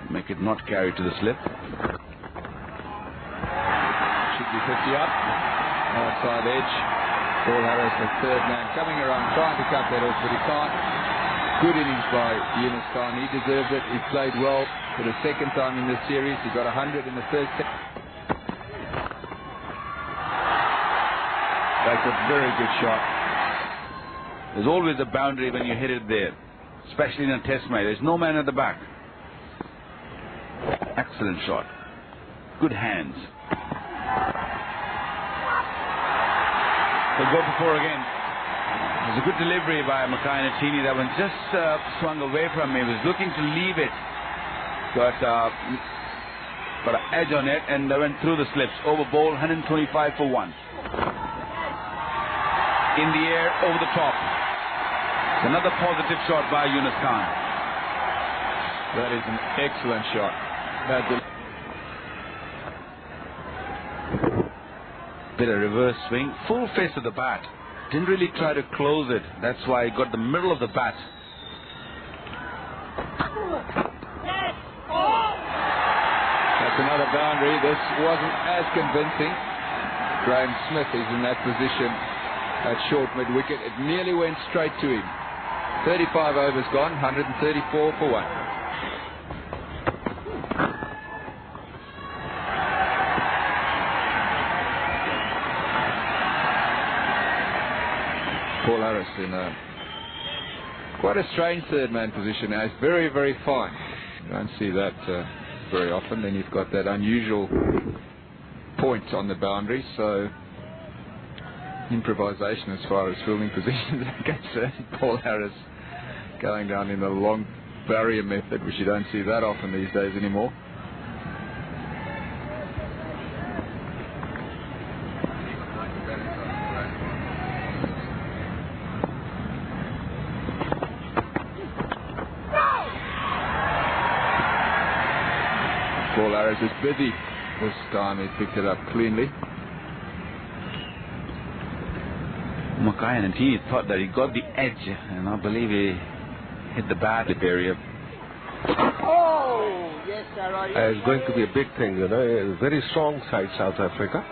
make it not carry to the slip. be 50 up. Outside edge. Paul Harris, the third man, coming around, trying to cut that off, but he can't. Good innings by Yunus Khan. He deserves it. He played well for the second time in this series. He got 100 in the first set. That's a very good shot. There's always a boundary when you hit it there, especially in a test match. There's no man at the back. Excellent shot. Good hands. He'll go for 4 again. It was a good delivery by Makhaya and Ntini. That one just swung away from him. He was looking to leave it. Got an edge on it and went through the slips. Over bowl, 125 for 1. In the air, over the top. It's another positive shot by Yunus Khan. That is an excellent shot. Bit of reverse swing, full face of the bat. Didn't really try to close it. That's why he got the middle of the bat. That's another boundary. This wasn't as convincing. Graeme Smith is in that position at short mid-wicket. It nearly went straight to him. 35 overs gone, 134 for 1. Paul Harris in quite a strange third man position now. It's very, very fine. You don't see that very often. Then you've got that unusual point on the boundary, so improvisation as far as fielding positions are concerned. Paul Harris going down in the long barrier method, which you don't see that often these days anymore. Paul Harris is busy. This time he picked it up cleanly. Makhaya and Ntini thought that he got the edge, and I believe he hit the bat area. Oh, yes, sir. It's going to be a big thing, you know. A very strong side, South Africa.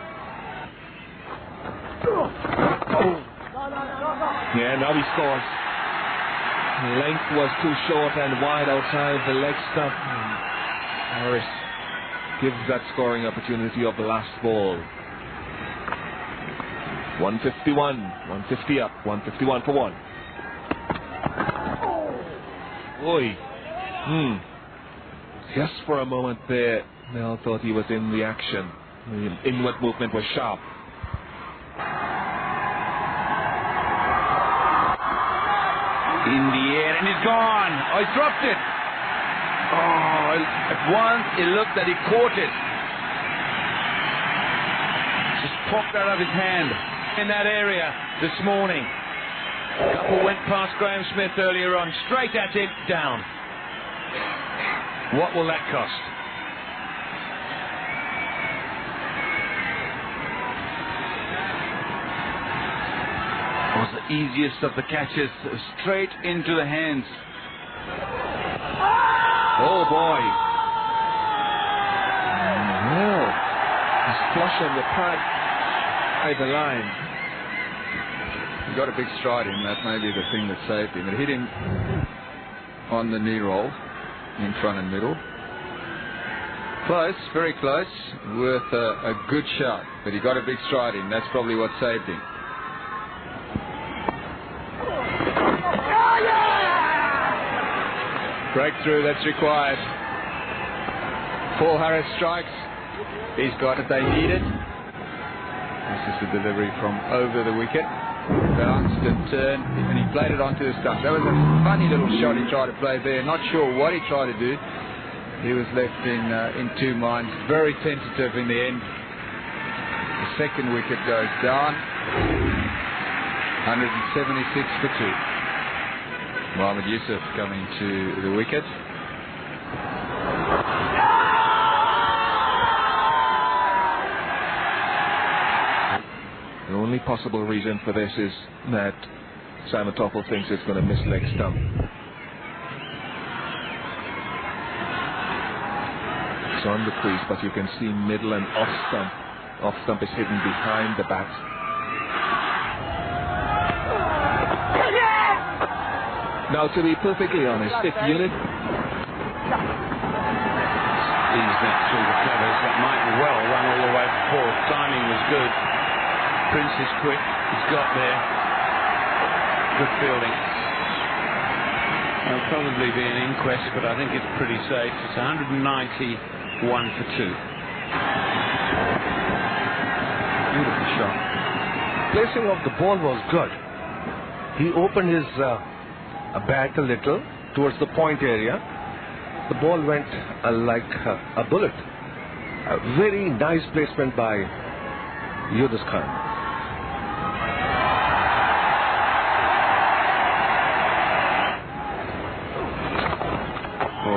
Yeah, now he scores. Length was too short and wide outside the leg stump. Harris gives that scoring opportunity of the last ball. 151, 150 up, 151 for 1. Oi. Just for a moment there, Mel thought he was in the action. The inward movement was sharp. In the air, and he's gone. Oh, he dropped it. Oh, at once it looked that he caught it. Just popped out of his hand. In that area this morning. A couple went past Graeme Smith earlier on. Straight at it, down. What will that cost? Was the easiest of the catches, straight into the hands. Oh boy. Well, he's flush on the pad by the line. He got a big stride in. That may be the thing that saved him. It hit him on the knee roll, in front and middle. Close, very close, worth a good shot. But he got a big stride in. That's probably what saved him. Breakthrough that's required. Paul Harris strikes. He's got it. They need it. This is the delivery from over the wicket. Bounced and turned, and he played it onto the stump. That was a funny little shot he tried to play there. Not sure what he tried to do. He was left in two minds. Very tentative in the end. The second wicket goes down. 176 for 2. Mohammad Yusuf coming to the wicket. The only possible reason for this is that Simon Toffel thinks it's going to miss leg stump. It's on the crease, but you can see middle and off stump off stump is hidden behind the bat. Now, to be perfectly honest, if unit He's that through the covers, that might well run all the way to fourth. Timing was good. Prince is quick. He's got there. Good fielding. There'll probably be an inquest, but I think it's pretty safe. It's 191 for 2. Beautiful shot. Placing of the ball was good. He opened his bat a little towards the point area. The ball went like a bullet. A very nice placement by Yunus Khan. Oh,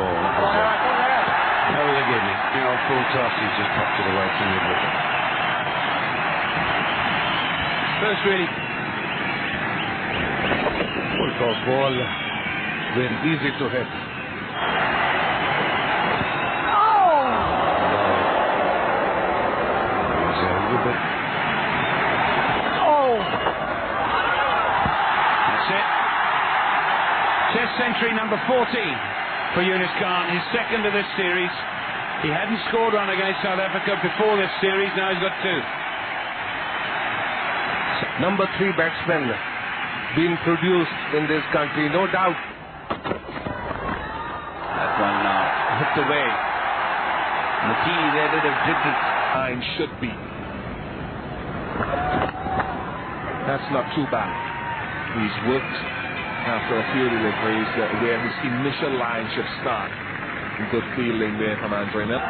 that was a goodness. The old full toss, he's just popped it away from the wicket. First really. Because ball very easy to hit. That's it. Test century number 14 for Yunus Khan, his second of this series. He hadn't scored one against South Africa before this series, now he's got 2. Number 3 batsman being produced in this country, no doubt. That one now hooked away. Ntini there did have drifted. line should be. That's not too bad. He's worked after a few deliveries where his initial line should start. Good fielding there from Andre Miller.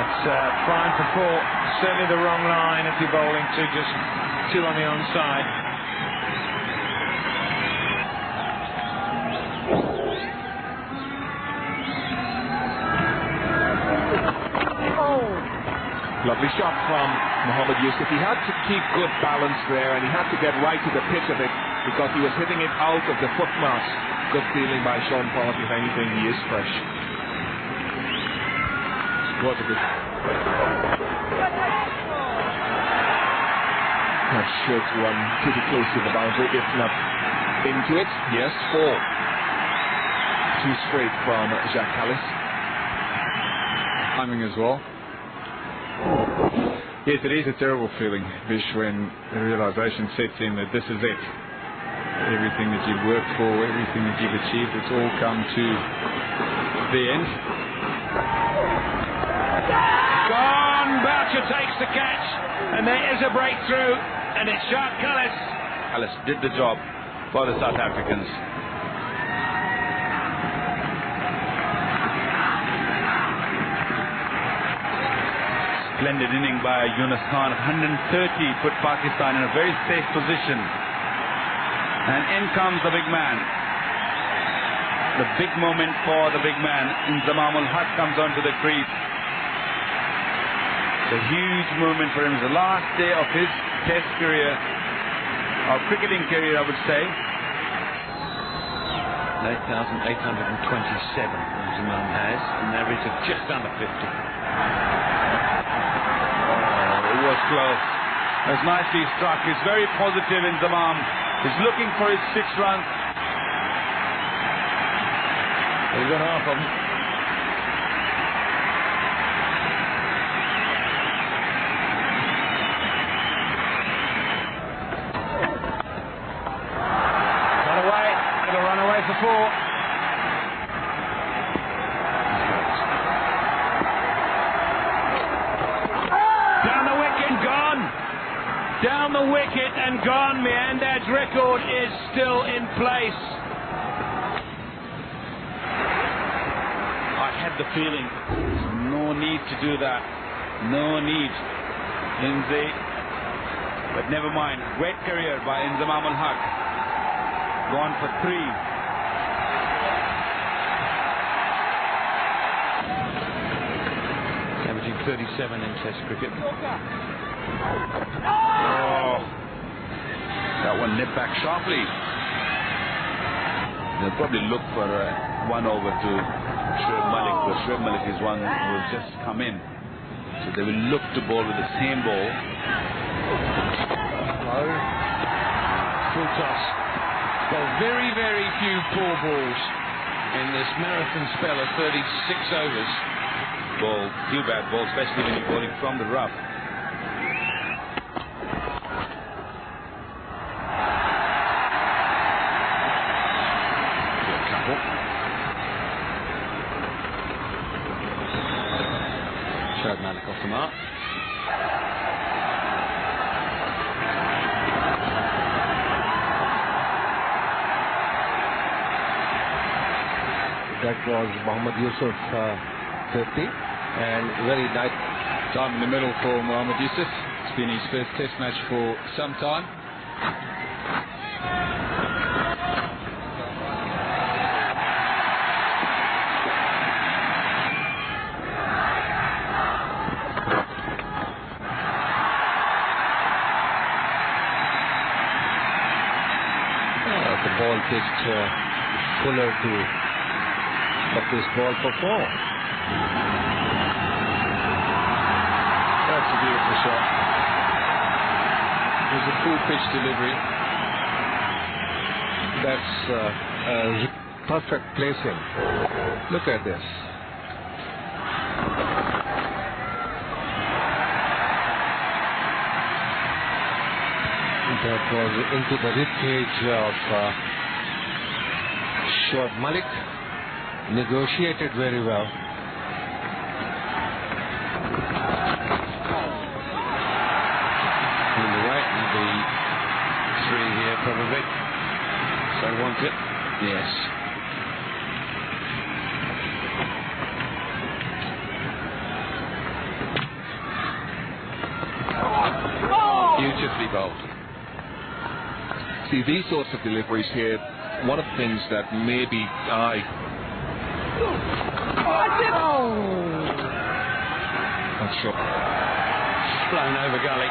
That's fine for 4. Certainly the wrong line if you're bowling to just 2 on the onside. Lovely shot from Mohammad Yusuf. He had to keep good balance there and he had to get right to the pitch of it because he was hitting it out of the footmarks. Good feeling by Sean Paul. If anything, he is fresh. Was a good. That should run pretty close to the boundary, if not into it. Yes, 4. 2 straight from Jacques Kallis. Timing as well. Yes, it is a terrible feeling, Vish, when the realization sets in that this is it. Everything that you've worked for, everything that you've achieved, it's all come to the end. Gone! Boucher takes the catch, and there is a breakthrough, and it's Jacques Kallis. Kallis did the job for the South Africans. Splendid inning by Yunus Khan. 130 put Pakistan in a very safe position. And in comes the big man. The big moment for the big man. Inzamam-ul-Haq comes onto the crease. It's a huge moment for him. It's the last day of his test career, or cricketing career, I would say. 8,827 Inzamam has, an average of just under 50. It was close. It was nicely struck. He's very positive in Inzamam. He's looking for his 6 runs. He's got half of them. Run away. It'll run away for 4. Down the wicket and gone. Meandad's record is still in place. I had the feeling no need to do that. No need. Inze. But never mind. Great career by Inzamam-ul-Haq. Gone for 3. Averaging 37 in Test cricket. Oh, that one nipped back sharply. They'll probably look for one over to Shoaib Malik, because Shoaib Malik is one who will just come in. So they will look to bowl with the same ball. Full toss. Well, very, very few poor balls in this marathon spell of 36 overs. Few bad balls, especially when you're bowling from the rough. Showed Malik off the mark. That was Mohammad Yusuf 50, and very nice Time in the middle for Mohammad Yusuf. It's been his first test match for some time. the ball pitched Fuller to up this ball for 4. That's a beautiful shot. It was a full pitch delivery. That's perfect placing. Look at this. That was into the ribcage of Shoaib Malik. Negotiated very well. On the way, and the 3 here probably. So want it? Yes. Beautifully bowled. See, these sorts of deliveries here, one of the things that maybe not sure. Blown over gully.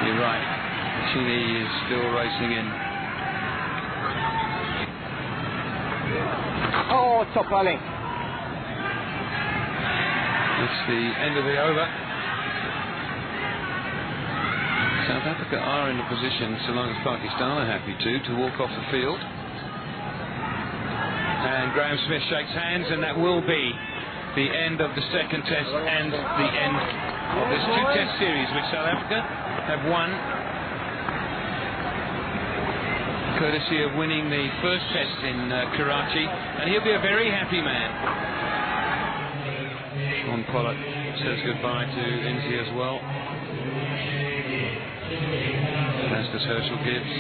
You're right. Ntini is still racing in. Oh, top bowling. It's the end of the over. South Africa are in a position, so long as Pakistan are happy to walk off the field. And Graeme Smith shakes hands, and that will be the end of the second test and the end of this 2-test series, which South Africa have won, courtesy of winning the first test in Karachi, and he'll be a very happy man. Sean Pollock says goodbye to Inzi as well. As does Herschel Gibbs.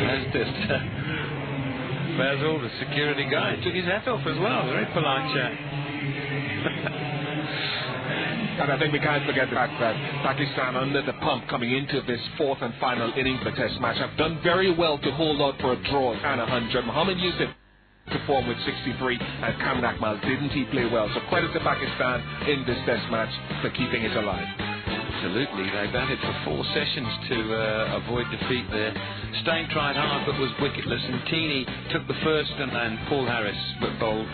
As does Basil, the security guy. Took his hat off as well. Very polite chap. And I think we can't forget the fact that Pakistan, under the pump coming into this 4th and final inning of the test match, have done very well to hold out for a draw and 100. Mohammad Yusuf performed with 63 and Kamran Akmal didn't he play well, so credit to Pakistan in this test match for keeping it alive. Absolutely, they batted for 4 sessions to avoid defeat there. Stein tried hard but was wicketless, and Ntini took the first, and Paul Harris bowled